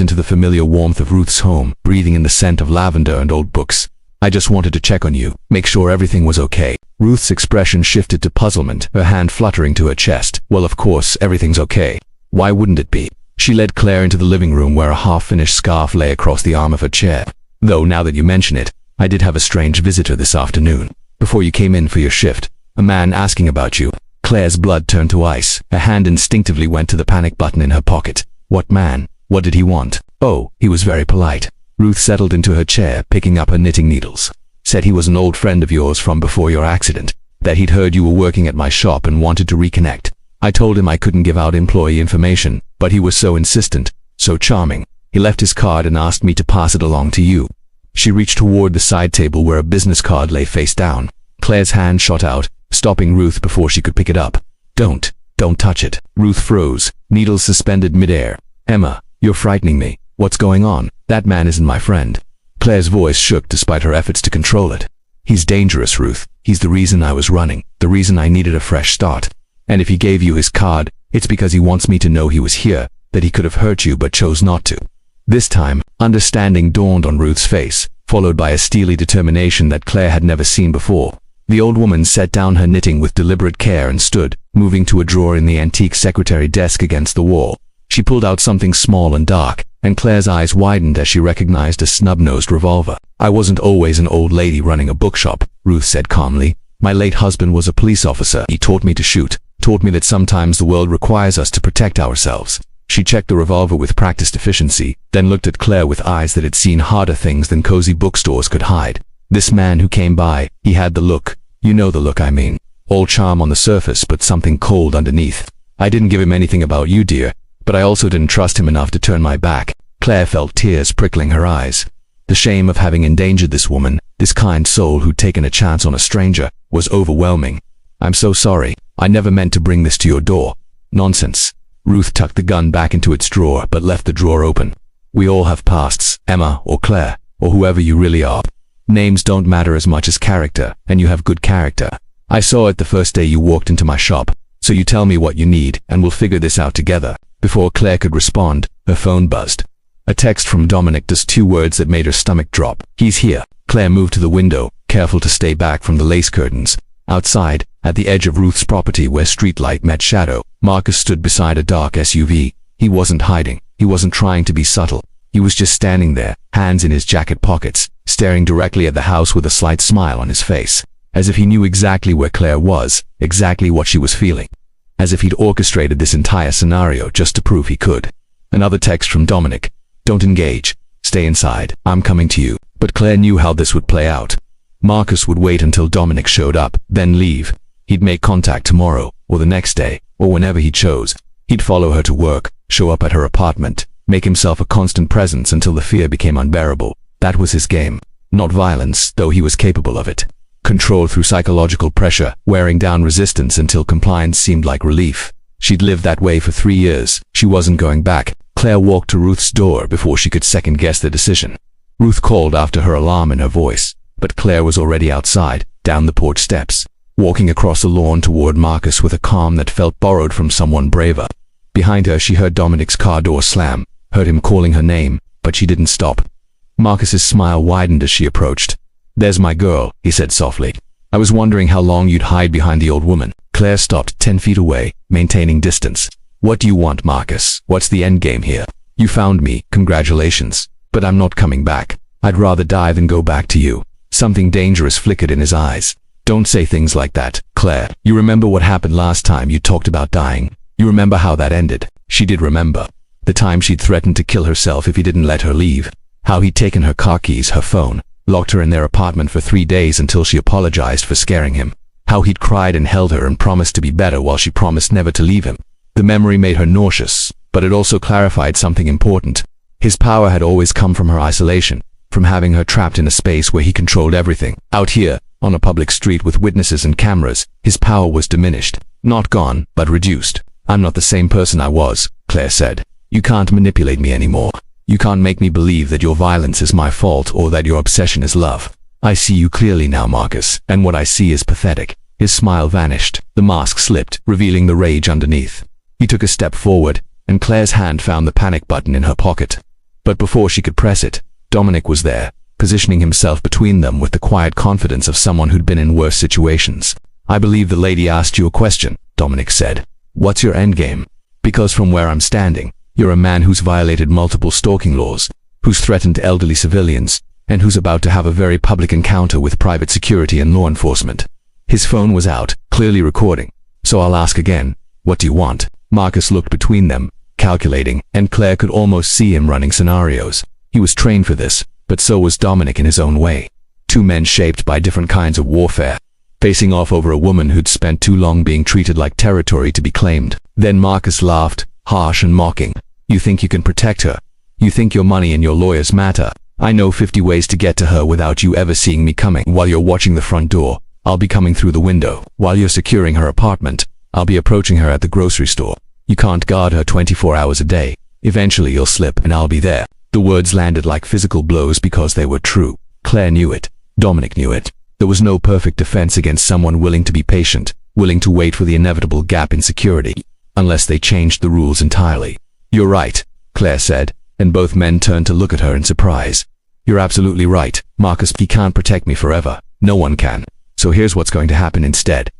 into the familiar warmth of Ruth's home, breathing in the scent of lavender and old books. "I just wanted to check on you, make sure everything was okay." Ruth's expression shifted to puzzlement, her hand fluttering to her chest. "Well, of course, everything's okay. Why wouldn't it be?" She led Claire into the living room where a half-finished scarf lay across the arm of her chair. "Though, now that you mention it, I did have a strange visitor this afternoon. Before you came in for your shift, a man asking about you." Claire's blood turned to ice. Her hand instinctively went to the panic button in her pocket. "What man? What did he want?" "Oh, he was very polite." Ruth settled into her chair, picking up her knitting needles. "Said he was an old friend of yours from before your accident. That he'd heard you were working at my shop and wanted to reconnect. I told him I couldn't give out employee information, but he was so insistent, so charming. He left his card and asked me to pass it along to you." She reached toward the side table where a business card lay face down. Claire's hand shot out, stopping Ruth before she could pick it up. Don't touch it." Ruth froze, needles suspended midair. "Emma, you're frightening me. What's going on? That man isn't my friend." Claire's voice shook despite her efforts to control it. He's dangerous, Ruth. He's the reason I was running, the reason I needed a fresh start. And if he gave you his card, it's because he wants me to know he was here, that he could have hurt you but chose not to." This time, understanding dawned on Ruth's face, followed by a steely determination that Claire had never seen before. The old woman set down her knitting with deliberate care and stood, moving to a drawer in the antique secretary desk against the wall. She pulled out something small and dark, and Claire's eyes widened as she recognized a snub-nosed revolver. "I wasn't always an old lady running a bookshop," Ruth said calmly. "My late husband was a police officer. He taught me to shoot, taught me that sometimes the world requires us to protect ourselves." She checked the revolver with practiced efficiency, then looked at Claire with eyes that had seen harder things than cozy bookstores could hide. "This man who came by, he had the look. You know the look I mean. All charm on the surface, but something cold underneath. I didn't give him anything about you, dear, but I also didn't trust him enough to turn my back." Claire felt tears prickling her eyes. The shame of having endangered this woman, this kind soul who'd taken a chance on a stranger, was overwhelming. "I'm so sorry. I never meant to bring this to your door." "Nonsense." Ruth tucked the gun back into its drawer but left the drawer open. "We all have pasts, Emma or Claire, or whoever you really are. Names don't matter as much as character, and you have good character. I saw it the first day you walked into my shop, so you tell me what you need and we'll figure this out together." Before Claire could respond, her phone buzzed. A text from Dominic, just 2 words that made her stomach drop. "He's here." Claire moved to the window, careful to stay back from the lace curtains. Outside, at the edge of Ruth's property where streetlight met shadow, Marcus stood beside a dark SUV. He wasn't hiding. He wasn't trying to be subtle. He was just standing there, hands in his jacket pockets, staring directly at the house with a slight smile on his face, as if he knew exactly where Claire was, exactly what she was feeling. As if he'd orchestrated this entire scenario just to prove he could. Another text from Dominic. "Don't engage. Stay inside. I'm coming to you." But Claire knew how this would play out. Marcus would wait until Dominic showed up, then leave. He'd make contact tomorrow, or the next day, or whenever he chose. He'd follow her to work, show up at her apartment, make himself a constant presence until the fear became unbearable. That was his game. Not violence, though he was capable of it. Control through psychological pressure, wearing down resistance until compliance seemed like relief. She'd lived that way for 3 years. She wasn't going back. Claire walked to Ruth's door before she could second-guess the decision. Ruth called after her alarm in her voice, but Claire was already outside, down the porch steps, walking across the lawn toward Marcus with a calm that felt borrowed from someone braver. Behind her, she heard Dominic's car door slam, heard him calling her name, but she didn't stop. Marcus's smile widened as she approached. "There's my girl," he said softly. "I was wondering how long you'd hide behind the old woman." Claire stopped 10 feet away, maintaining distance. "What do you want, Marcus? What's the end game here? You found me, congratulations. But I'm not coming back. I'd rather die than go back to you." Something dangerous flickered in his eyes. "Don't say things like that, Claire. You remember what happened last time you talked about dying? You remember how that ended?" She did remember. The time she'd threatened to kill herself if he didn't let her leave. How he'd taken her car keys, her phone, locked her in their apartment for 3 days until she apologized for scaring him. How he'd cried and held her and promised to be better while she promised never to leave him. The memory made her nauseous, but it also clarified something important. His power had always come from her isolation, from having her trapped in a space where he controlled everything. Out here, on a public street with witnesses and cameras, his power was diminished. Not gone, but reduced. "I'm not the same person I was," Claire said. "You can't manipulate me anymore. You can't make me believe that your violence is my fault or that your obsession is love. I see you clearly now, Marcus, and what I see is pathetic." His smile vanished. The mask slipped, revealing the rage underneath. He took a step forward, and Claire's hand found the panic button in her pocket. But before she could press it, Dominic was there, positioning himself between them with the quiet confidence of someone who'd been in worse situations. "I believe the lady asked you a question," Dominic said. "What's your endgame? Because from where I'm standing, you're a man who's violated multiple stalking laws, who's threatened elderly civilians, and who's about to have a very public encounter with private security and law enforcement." His phone was out, clearly recording. "So I'll ask again, what do you want?" Marcus looked between them, calculating, and Claire could almost see him running scenarios. He was trained for this, but so was Dominic in his own way. 2 men shaped by different kinds of warfare, facing off over a woman who'd spent too long being treated like territory to be claimed. Then Marcus laughed, harsh and mocking. "You think you can protect her? You think your money and your lawyers matter? I know 50 ways to get to her without you ever seeing me coming. While you're watching the front door, I'll be coming through the window. While you're securing her apartment, I'll be approaching her at the grocery store. You can't guard her 24 hours a day. Eventually you'll slip and I'll be there." The words landed like physical blows because they were true. Claire knew it. Dominic knew it. There was no perfect defense against someone willing to be patient, willing to wait for the inevitable gap in security, unless they changed the rules entirely. "You're right," Claire said, and both men turned to look at her in surprise. "You're absolutely right, Marcus. He can't protect me forever. No one can. So here's what's going to happen instead."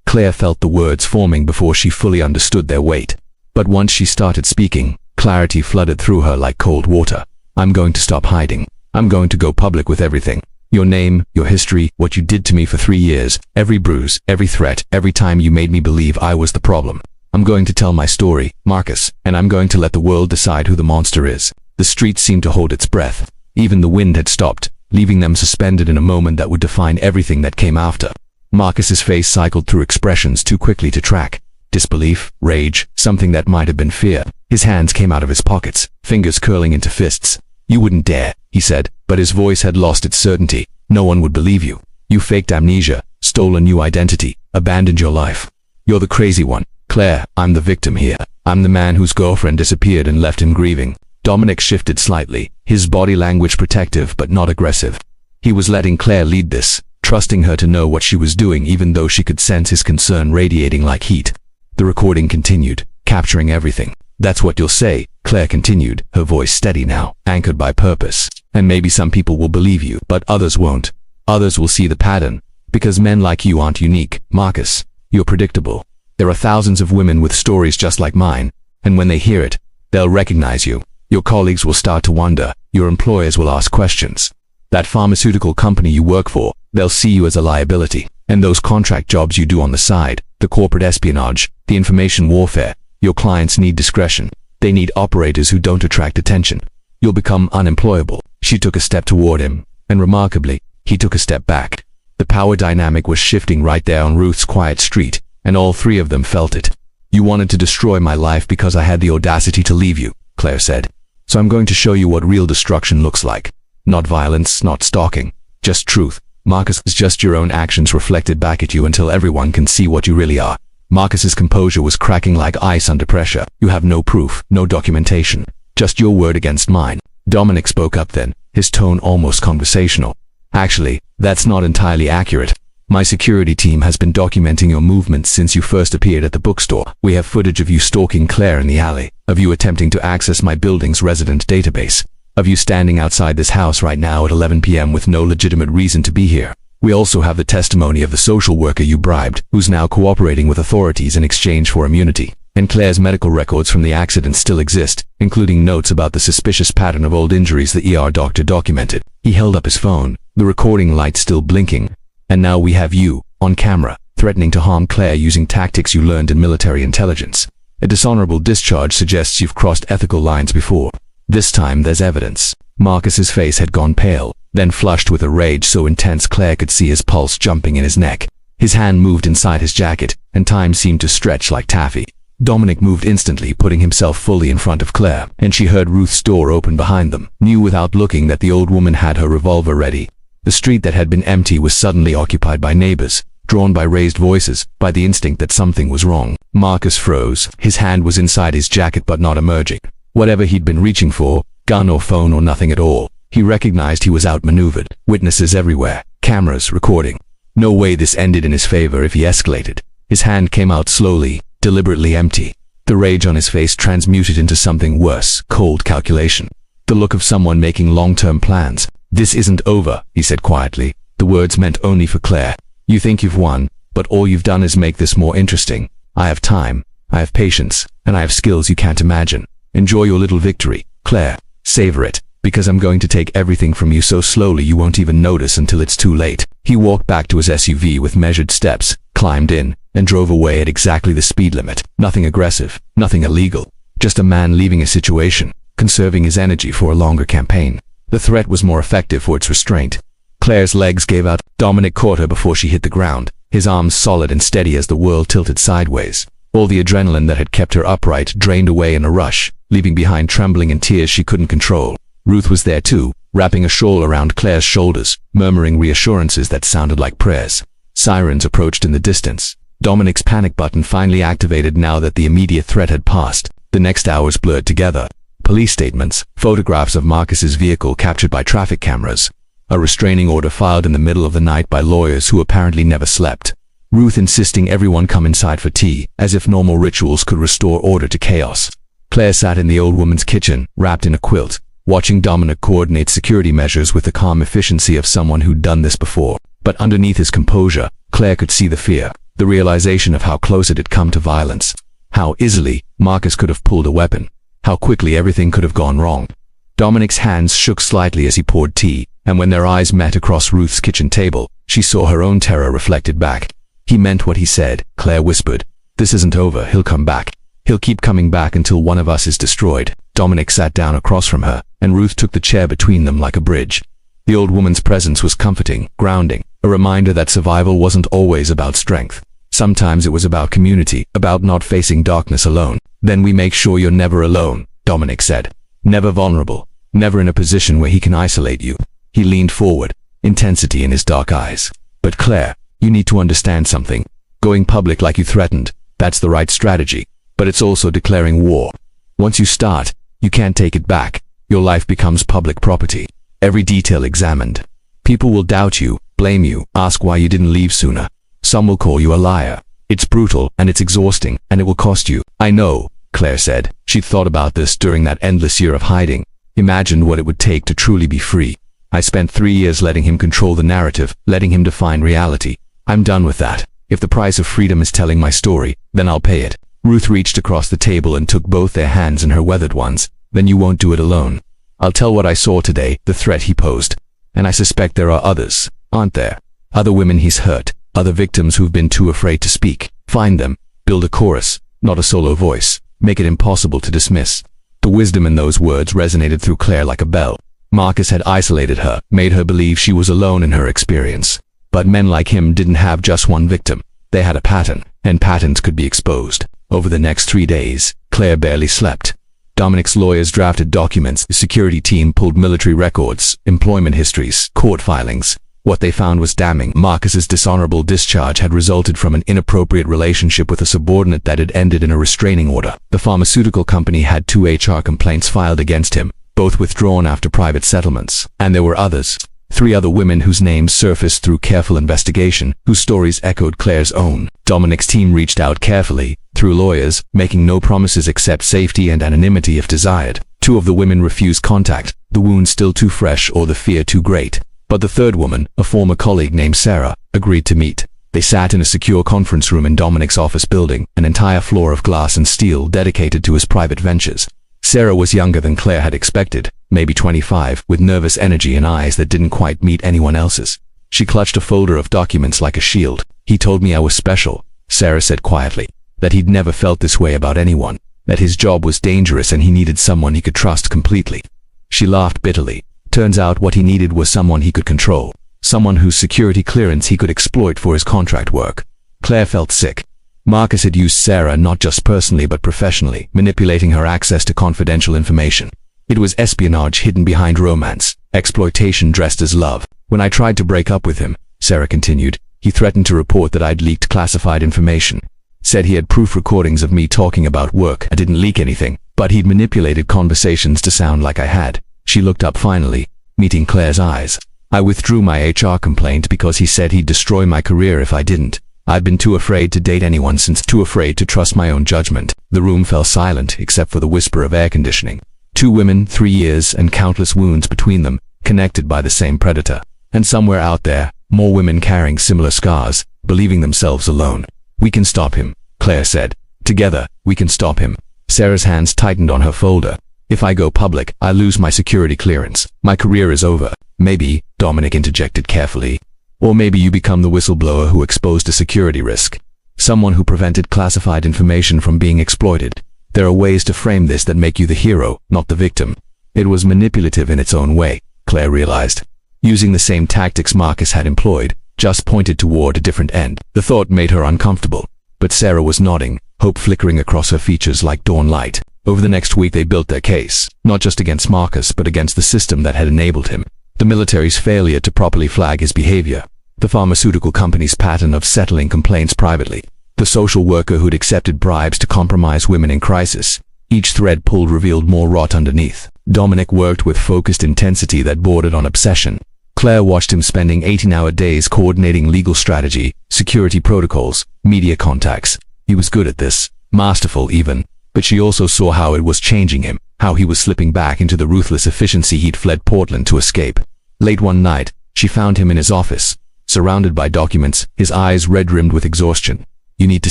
Claire felt the words forming before she fully understood their weight. But once she started speaking, clarity flooded through her like cold water. "I'm going to stop hiding. I'm going to go public with everything. Your name, your history, what you did to me for 3 years, every bruise, every threat, every time you made me believe I was the problem. I'm going to tell my story, Marcus, and I'm going to let the world decide who the monster is." The street seemed to hold its breath. Even the wind had stopped, leaving them suspended in a moment that would define everything that came after. Marcus's face cycled through expressions too quickly to track. Disbelief, rage, something that might have been fear. His hands came out of his pockets, fingers curling into fists. "You wouldn't dare," he said, but his voice had lost its certainty. "No one would believe you. You faked amnesia, stole a new identity, abandoned your life. You're the crazy one. Claire, I'm the victim here. I'm the man whose girlfriend disappeared and left him grieving." Dominic shifted slightly, his body language protective but not aggressive. He was letting Claire lead this, trusting her to know what she was doing even though she could sense his concern radiating like heat. The recording continued, capturing everything. "That's what you'll say," Claire continued, her voice steady now, anchored by purpose. "And maybe some people will believe you, but others won't. Others will see the pattern. Because men like you aren't unique, Marcus. You're predictable. There are thousands of women with stories just like mine, and when they hear it, they'll recognize you. Your colleagues will start to wonder. Your employers will ask questions. That pharmaceutical company you work for, they'll see you as a liability. And those contract jobs you do on the side, the corporate espionage, the information warfare, your clients need discretion. They need operators who don't attract attention. You'll become unemployable." She took a step toward him, and remarkably, he took a step back. The power dynamic was shifting right there on Ruth's quiet street, and all three of them felt it. "You wanted to destroy my life because I had the audacity to leave you," Claire said. "So I'm going to show you what real destruction looks like. Not violence, not stalking, just truth. Marcus, is just your own actions reflected back at you until everyone can see what you really are." Marcus's composure was cracking like ice under pressure. "You have no proof, no documentation. Just your word against mine." Dominic spoke up then, his tone almost conversational. "Actually, that's not entirely accurate. My security team has been documenting your movements since you first appeared at the bookstore. We have footage of you stalking Claire in the alley, of you attempting to access my building's resident database, of you standing outside this house right now at 11 p.m. with no legitimate reason to be here. We also have the testimony of the social worker you bribed, who's now cooperating with authorities in exchange for immunity. And Claire's medical records from the accident still exist, including notes about the suspicious pattern of old injuries the ER doctor documented." He held up his phone, the recording light still blinking. "And now we have you, on camera, threatening to harm Claire using tactics you learned in military intelligence. A dishonorable discharge suggests you've crossed ethical lines before. This time there's evidence." Marcus's face had gone pale, then flushed with a rage so intense Claire could see his pulse jumping in his neck. His hand moved inside his jacket, and time seemed to stretch like taffy. Dominic moved instantly, putting himself fully in front of Claire, and she heard Ruth's door open behind them, knew without looking that the old woman had her revolver ready. The street that had been empty was suddenly occupied by neighbors, drawn by raised voices, by the instinct that something was wrong. Marcus froze. His hand was inside his jacket but not emerging. Whatever he'd been reaching for, gun or phone or nothing at all, he recognized he was outmaneuvered. Witnesses everywhere, cameras recording. No way this ended in his favor if he escalated. His hand came out slowly, deliberately empty. The rage on his face transmuted into something worse, cold calculation. The look of someone making long-term plans. "This isn't over," he said quietly, the words meant only for Claire. "You think you've won, but all you've done is make this more interesting. I have time, I have patience, and I have skills you can't imagine. Enjoy your little victory, Claire. Savor it, because I'm going to take everything from you so slowly you won't even notice until it's too late." He walked back to his SUV with measured steps, climbed in, and drove away at exactly the speed limit. Nothing aggressive, nothing illegal. Just a man leaving a situation, conserving his energy for a longer campaign. The threat was more effective for its restraint. Claire's legs gave out. Dominic caught her before she hit the ground, his arms solid and steady as the world tilted sideways. All the adrenaline that had kept her upright drained away in a rush, leaving behind trembling and tears she couldn't control. Ruth was there too, wrapping a shawl around Claire's shoulders, murmuring reassurances that sounded like prayers. Sirens approached in the distance. Dominic's panic button finally activated now that the immediate threat had passed. The next hours blurred together. Police statements, photographs of Marcus's vehicle captured by traffic cameras, a restraining order filed in the middle of the night by lawyers who apparently never slept. Ruth insisting everyone come inside for tea, as if normal rituals could restore order to chaos. Claire sat in the old woman's kitchen, wrapped in a quilt, watching Dominic coordinate security measures with the calm efficiency of someone who'd done this before. But underneath his composure, Claire could see the fear, the realization of how close it had come to violence. How easily Marcus could have pulled a weapon. How quickly everything could have gone wrong. Dominic's hands shook slightly as he poured tea, and when their eyes met across Ruth's kitchen table, she saw her own terror reflected back. He meant what he said, Claire whispered. This isn't over, he'll come back. He'll keep coming back until one of us is destroyed. Dominic sat down across from her, and Ruth took the chair between them like a bridge. The old woman's presence was comforting, grounding, a reminder that survival wasn't always about strength. Sometimes it was about community, about not facing darkness alone. Then we make sure you're never alone, Dominic said. Never vulnerable, never in a position where he can isolate you. He leaned forward, intensity in his dark eyes. But Claire, you need to understand something. Going public like you threatened, that's the right strategy. But it's also declaring war. Once you start, you can't take it back. Your life becomes public property. Every detail examined. People will doubt you, blame you, ask why you didn't leave sooner. Some will call you a liar. It's brutal, and it's exhausting, and it will cost you. I know, Claire said. She'd thought about this during that endless year of hiding. Imagined what it would take to truly be free. I spent 3 years letting him control the narrative, letting him define reality. I'm done with that. If the price of freedom is telling my story, then I'll pay it. Ruth reached across the table and took both their hands in her weathered ones. Then you won't do it alone. I'll tell what I saw today, the threat he posed. And I suspect there are others, aren't there? Other women he's hurt, other victims who've been too afraid to speak. Find them, build a chorus, not a solo voice. Make it impossible to dismiss. The wisdom in those words resonated through Claire like a bell. Marcus had isolated her, made her believe she was alone in her experience. But men like him didn't have just one victim. They had a pattern, and patterns could be exposed. Over the next 3 days, Claire barely slept. Dominic's lawyers drafted documents, the security team pulled military records, employment histories, court filings. What they found was damning. Marcus's dishonorable discharge had resulted from an inappropriate relationship with a subordinate that had ended in a restraining order. The pharmaceutical company had 2 HR complaints filed against him, both withdrawn after private settlements. And there were others. 3 other women whose names surfaced through careful investigation, whose stories echoed Claire's own. Dominic's team reached out carefully, through lawyers, making no promises except safety and anonymity if desired. 2 of the women refused contact, the wound still too fresh or the fear too great. But the 3rd woman, a former colleague named Sarah, agreed to meet. They sat in a secure conference room in Dominic's office building, an entire floor of glass and steel dedicated to his private ventures. Sarah was younger than Claire had expected, maybe 25, with nervous energy and eyes that didn't quite meet anyone else's. She clutched a folder of documents like a shield. He told me I was special, Sarah said quietly, that he'd never felt this way about anyone, that his job was dangerous and he needed someone he could trust completely. She laughed bitterly. Turns out what he needed was someone he could control, someone whose security clearance he could exploit for his contract work. Claire felt sick. Marcus had used Sarah not just personally but professionally, manipulating her access to confidential information. It was espionage hidden behind romance, exploitation dressed as love. When I tried to break up with him, Sarah continued, he threatened to report that I'd leaked classified information. Said he had proof recordings of me talking about work. I didn't leak anything, but he'd manipulated conversations to sound like I had. She looked up finally, meeting Claire's eyes. I withdrew my HR complaint because he said he'd destroy my career if I didn't. I'd been too afraid to date anyone since, too afraid to trust my own judgment. The room fell silent except for the whisper of air conditioning. 2 women, 3 years, and countless wounds between them, connected by the same predator. And somewhere out there, more women carrying similar scars, believing themselves alone. We can stop him, Claire said. Together, we can stop him. Sarah's hands tightened on her folder. If I go public, I lose my security clearance. My career is over. Maybe, Dominic interjected carefully. Or maybe you become the whistleblower who exposed a security risk. Someone who prevented classified information from being exploited. There are ways to frame this that make you the hero, not the victim. It was manipulative in its own way, Claire realized. Using the same tactics Marcus had employed, just pointed toward a different end. The thought made her uncomfortable. But Sarah was nodding, hope flickering across her features like dawn light. Over the next week they built their case, not just against Marcus but against the system that had enabled him. The military's failure to properly flag his behavior. The pharmaceutical company's pattern of settling complaints privately. The social worker who'd accepted bribes to compromise women in crisis. Each thread pulled revealed more rot underneath. Dominic worked with focused intensity that bordered on obsession. Claire watched him spending 18-hour days coordinating legal strategy, security protocols, media contacts. He was good at this, masterful even, but she also saw how it was changing him, how he was slipping back into the ruthless efficiency he'd fled Portland to escape. Late one night, she found him in his office, surrounded by documents, his eyes red-rimmed with exhaustion. "You need to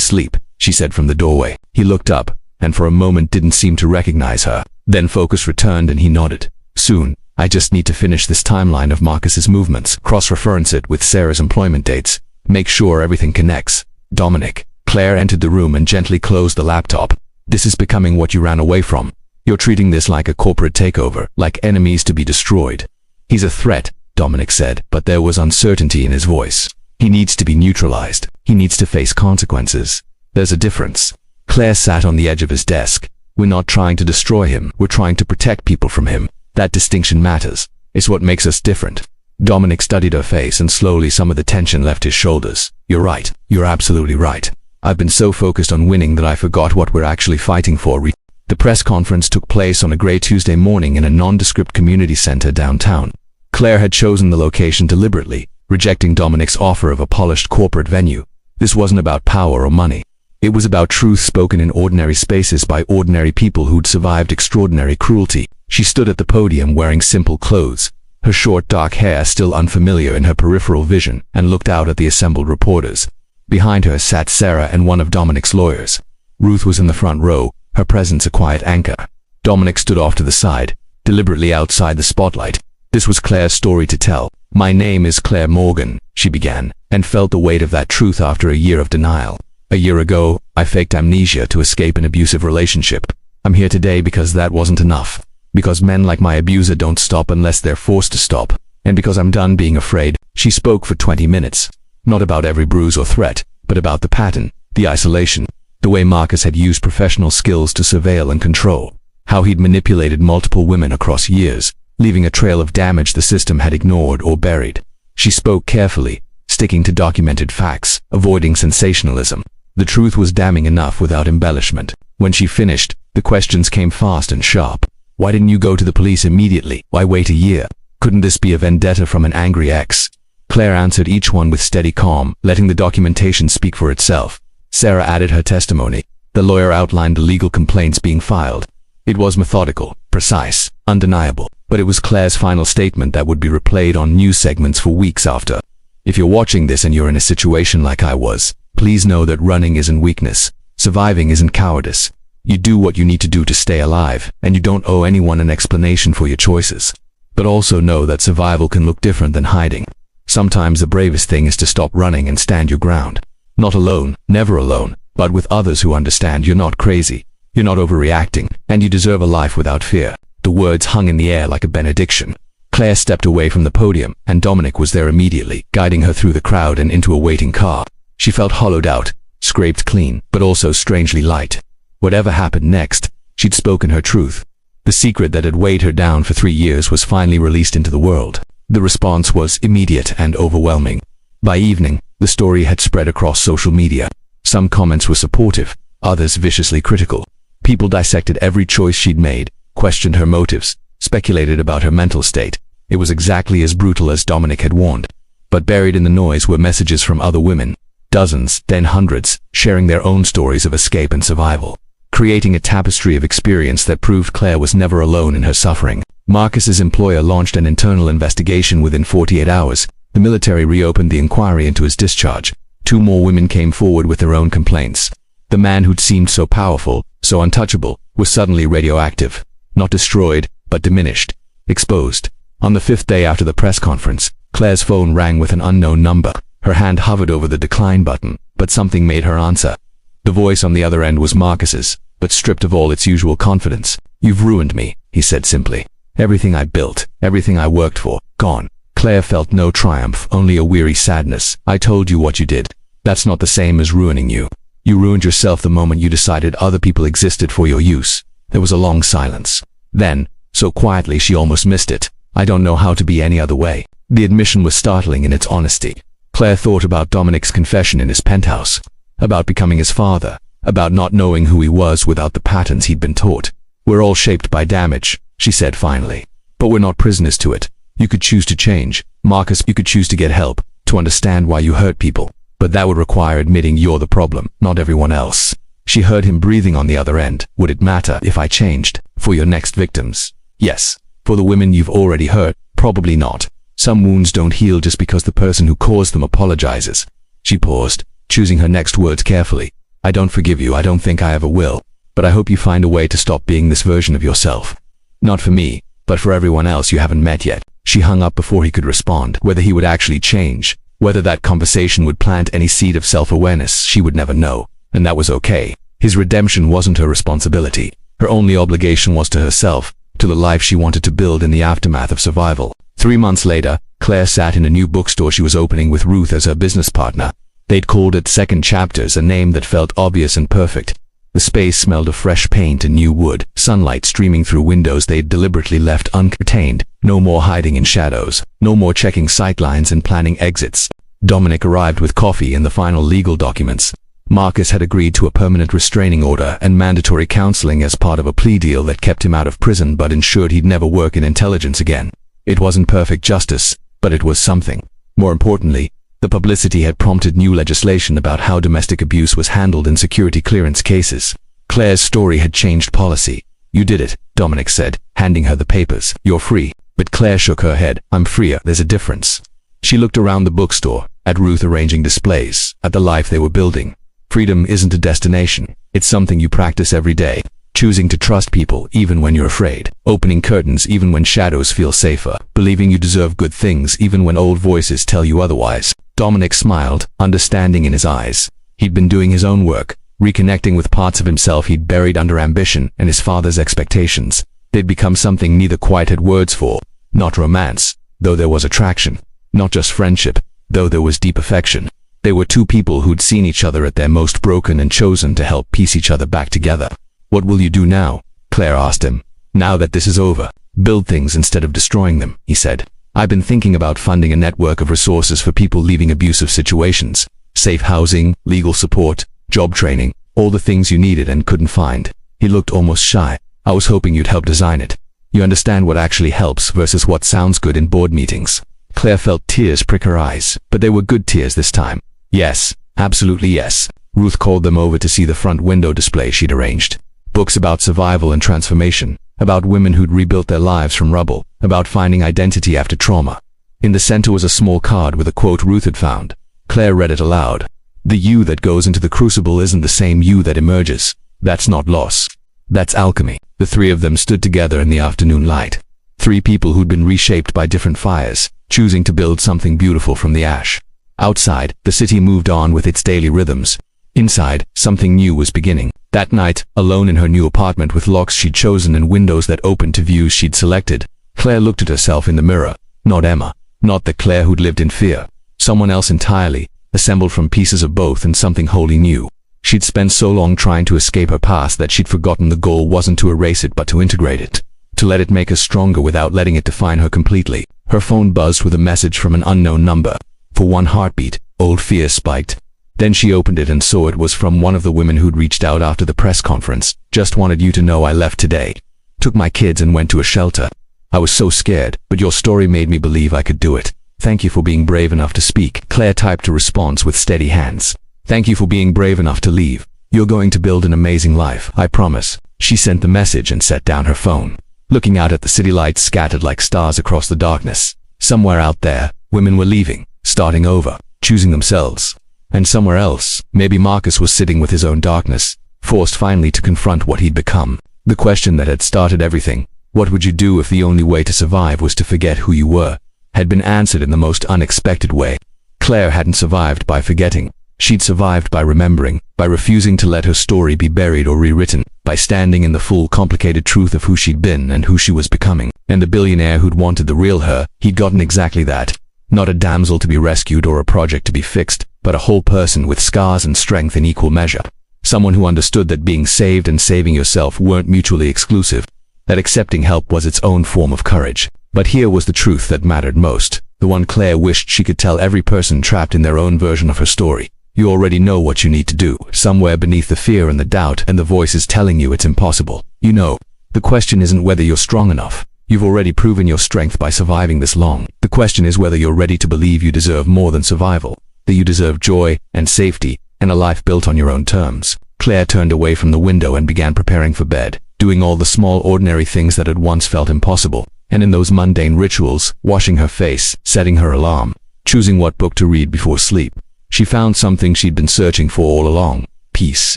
sleep," she said from the doorway. He looked up, and for a moment didn't seem to recognize her. Then focus returned and he nodded. "Soon. I just need to finish this timeline of Marcus's movements, cross-reference it with Sarah's employment dates, make sure everything connects. Dominic." Claire entered the room and gently closed the laptop. "This is becoming what you ran away from. You're treating this like a corporate takeover, like enemies to be destroyed." "He's a threat," Dominic said, but there was uncertainty in his voice. "He needs to be neutralized. He needs to face consequences. There's a difference." Claire sat on the edge of his desk. "We're not trying to destroy him. We're trying to protect people from him. That distinction matters. It's what makes us different." Dominic studied her face and slowly some of the tension left his shoulders. "You're right. You're absolutely right. I've been so focused on winning that I forgot what we're actually fighting for." The press conference took place on a gray Tuesday morning in a nondescript community center downtown. Claire had chosen the location deliberately, rejecting Dominic's offer of a polished corporate venue. This wasn't about power or money. It was about truth spoken in ordinary spaces by ordinary people who'd survived extraordinary cruelty. She stood at the podium wearing simple clothes, her short dark hair still unfamiliar in her peripheral vision, and looked out at the assembled reporters. Behind her sat Sarah and one of Dominic's lawyers. Ruth was in the front row, her presence a quiet anchor. Dominic stood off to the side, deliberately outside the spotlight. This was Claire's story to tell. "My name is Claire Morgan," she began, and felt the weight of that truth after a year of denial. "A year ago, I faked amnesia to escape an abusive relationship. I'm here today because that wasn't enough. Because men like my abuser don't stop unless they're forced to stop. And because I'm done being afraid." She spoke for 20 minutes. Not about every bruise or threat, but about the pattern, the isolation, the way Marcus had used professional skills to surveil and control, how he'd manipulated multiple women across years, leaving a trail of damage the system had ignored or buried. She spoke carefully, sticking to documented facts, avoiding sensationalism. The truth was damning enough without embellishment. When she finished, the questions came fast and sharp. "Why didn't you go to the police immediately? Why wait a year? Couldn't this be a vendetta from an angry ex?" Claire answered each one with steady calm, letting the documentation speak for itself. Sarah added her testimony. The lawyer outlined the legal complaints being filed. It was methodical, precise, undeniable, but it was Claire's final statement that would be replayed on news segments for weeks after. "If you're watching this and you're in a situation like I was, please know that running isn't weakness. Surviving isn't cowardice. You do what you need to do to stay alive, and you don't owe anyone an explanation for your choices. But also know that survival can look different than hiding. Sometimes the bravest thing is to stop running and stand your ground. Not alone, never alone, but with others who understand you're not crazy, you're not overreacting, and you deserve a life without fear." The words hung in the air like a benediction. Claire stepped away from the podium, and Dominic was there immediately, guiding her through the crowd and into a waiting car. She felt hollowed out, scraped clean, but also strangely light. Whatever happened next, she'd spoken her truth. The secret that had weighed her down for 3 years was finally released into the world. The response was immediate and overwhelming. By evening, the story had spread across social media. Some comments were supportive, others viciously critical. People dissected every choice she'd made, questioned her motives, speculated about her mental state. It was exactly as brutal as Dominic had warned. But buried in the noise were messages from other women, dozens, then hundreds, sharing their own stories of escape and survival, creating a tapestry of experience that proved Claire was never alone in her suffering. Marcus's employer launched an internal investigation within 48 hours. The military reopened the inquiry into his discharge. 2 more women came forward with their own complaints. The man who'd seemed so powerful, so untouchable, was suddenly radioactive. Not destroyed, but diminished, exposed. On the 5th day after the press conference, Claire's phone rang with an unknown number. Her hand hovered over the decline button, but something made her answer. The voice on the other end was Marcus's, but stripped of all its usual confidence. "You've ruined me," he said simply. "Everything I built, everything I worked for, gone." Claire felt no triumph, only a weary sadness. "I told you what you did. That's not the same as ruining you. You ruined yourself the moment you decided other people existed for your use." There was a long silence. Then, so quietly she almost missed it, "I don't know how to be any other way." The admission was startling in its honesty. Claire thought about Dominic's confession in his penthouse, about becoming his father, about not knowing who he was without the patterns he'd been taught. "We're all shaped by damage," she said finally. "But we're not prisoners to it. You could choose to change, Marcus, you could choose to get help, to understand why you hurt people, but that would require admitting you're the problem, not everyone else. She heard him breathing on the other end. Would it matter if I changed? For your next victims? Yes. For the women you've already hurt? Probably not. Some wounds don't heal just because the person who caused them apologizes. She paused, choosing her next words carefully. I don't forgive you, I don't think I ever will, but I hope you find a way to stop being this version of yourself. Not for me, but for everyone else you haven't met yet. She hung up before he could respond. Whether he would actually change, whether that conversation would plant any seed of self-awareness, she would never know, and that was okay. His redemption wasn't her responsibility. Her only obligation was to herself, to the life she wanted to build in the aftermath of survival. 3 months later, Claire sat in a new bookstore she was opening with Ruth as her business partner. They'd called it Second Chapters, a name that felt obvious and perfect. The space smelled of fresh paint and new wood, sunlight streaming through windows they'd deliberately left uncurtained. No more hiding in shadows, no more checking sightlines and planning exits. Dominic arrived with coffee and the final legal documents. Marcus had agreed to a permanent restraining order and mandatory counseling as part of a plea deal that kept him out of prison but ensured he'd never work in intelligence again. It wasn't perfect justice, but it was something. More importantly, the publicity had prompted new legislation about how domestic abuse was handled in security clearance cases. Claire's story had changed policy. You did it, Dominic said, handing her the papers. You're free. But Claire shook her head. I'm freer. There's a difference. She looked around the bookstore, at Ruth arranging displays, at the life they were building. Freedom isn't a destination. It's something you practice every day. Choosing to trust people even when you're afraid. Opening curtains even when shadows feel safer. Believing you deserve good things even when old voices tell you otherwise. Dominic smiled, understanding in his eyes. He'd been doing his own work, reconnecting with parts of himself he'd buried under ambition and his father's expectations. They'd become something neither quite had words for. Not romance, though there was attraction. Not just friendship, though there was deep affection. They were two people who'd seen each other at their most broken and chosen to help piece each other back together. What will you do now? Claire asked him. Now that this is over. Build things instead of destroying them, he said. I've been thinking about funding a network of resources for people leaving abusive situations. Safe housing, legal support, job training, all the things you needed and couldn't find. He looked almost shy. I was hoping you'd help design it. You understand what actually helps versus what sounds good in board meetings. Claire felt tears prick her eyes, but they were good tears this time. Yes, absolutely yes. Ruth called them over to see the front window display she'd arranged. Books about survival and transformation, about women who'd rebuilt their lives from rubble, about finding identity after trauma. In the center was a small card with a quote Ruth had found. Claire read it aloud. The you that goes into the crucible isn't the same you that emerges. That's not loss. That's alchemy. The three of them stood together in the afternoon light. 3 people who'd been reshaped by different fires, choosing to build something beautiful from the ash. Outside, the city moved on with its daily rhythms. Inside, something new was beginning. That night, alone in her new apartment with locks she'd chosen and windows that opened to views she'd selected, Claire looked at herself in the mirror. Not Emma. Not the Claire who'd lived in fear. Someone else entirely, assembled from pieces of both and something wholly new. She'd spent so long trying to escape her past that she'd forgotten the goal wasn't to erase it but to integrate it. To let it make her stronger without letting it define her completely. Her phone buzzed with a message from an unknown number. For one heartbeat, old fear spiked. Then she opened it and saw it was from one of the women who'd reached out after the press conference. Just wanted you to know I left today. Took my kids and went to a shelter. I was so scared, but your story made me believe I could do it. Thank you for being brave enough to speak. Claire typed a response with steady hands. Thank you for being brave enough to leave. You're going to build an amazing life, I promise. She sent the message and set down her phone, looking out at the city lights scattered like stars across the darkness. Somewhere out there, women were leaving, starting over, choosing themselves. And somewhere else, maybe Marcus was sitting with his own darkness, forced finally to confront what he'd become. The question that had started everything, what would you do if the only way to survive was to forget who you were, had been answered in the most unexpected way. Claire hadn't survived by forgetting. She'd survived by remembering, by refusing to let her story be buried or rewritten, by standing in the full complicated truth of who she'd been and who she was becoming. And the billionaire who'd wanted the real her, he'd gotten exactly that. Not a damsel to be rescued or a project to be fixed, but a whole person with scars and strength in equal measure. Someone who understood that being saved and saving yourself weren't mutually exclusive, that accepting help was its own form of courage. But here was the truth that mattered most, the one Claire wished she could tell every person trapped in their own version of her story. You already know what you need to do, somewhere beneath the fear and the doubt and the voices telling you it's impossible. You know, the question isn't whether you're strong enough, You've already proven your strength by surviving this long. The question is whether you're ready to believe you deserve more than survival, that you deserve joy and safety and a life built on your own terms. Claire turned away from the window and began preparing for bed, doing all the small ordinary things that had once felt impossible, and in those mundane rituals, washing her face, setting her alarm, choosing what book to read before sleep. She found something she'd been searching for all along. Peace,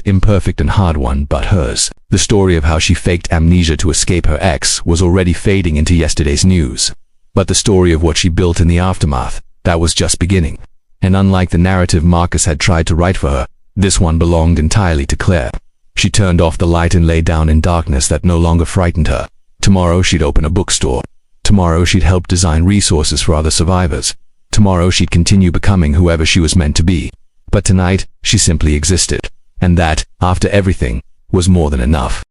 imperfect and hard won, but hers. The story of how she faked amnesia to escape her ex was already fading into yesterday's news. But the story of what she built in the aftermath, that was just beginning. And unlike the narrative Marcus had tried to write for her, this one belonged entirely to Claire. She turned off the light and lay down in darkness that no longer frightened her. Tomorrow she'd open a bookstore. Tomorrow she'd help design resources for other survivors. Tomorrow she'd continue becoming whoever she was meant to be. But tonight, she simply existed. And that, after everything, was more than enough.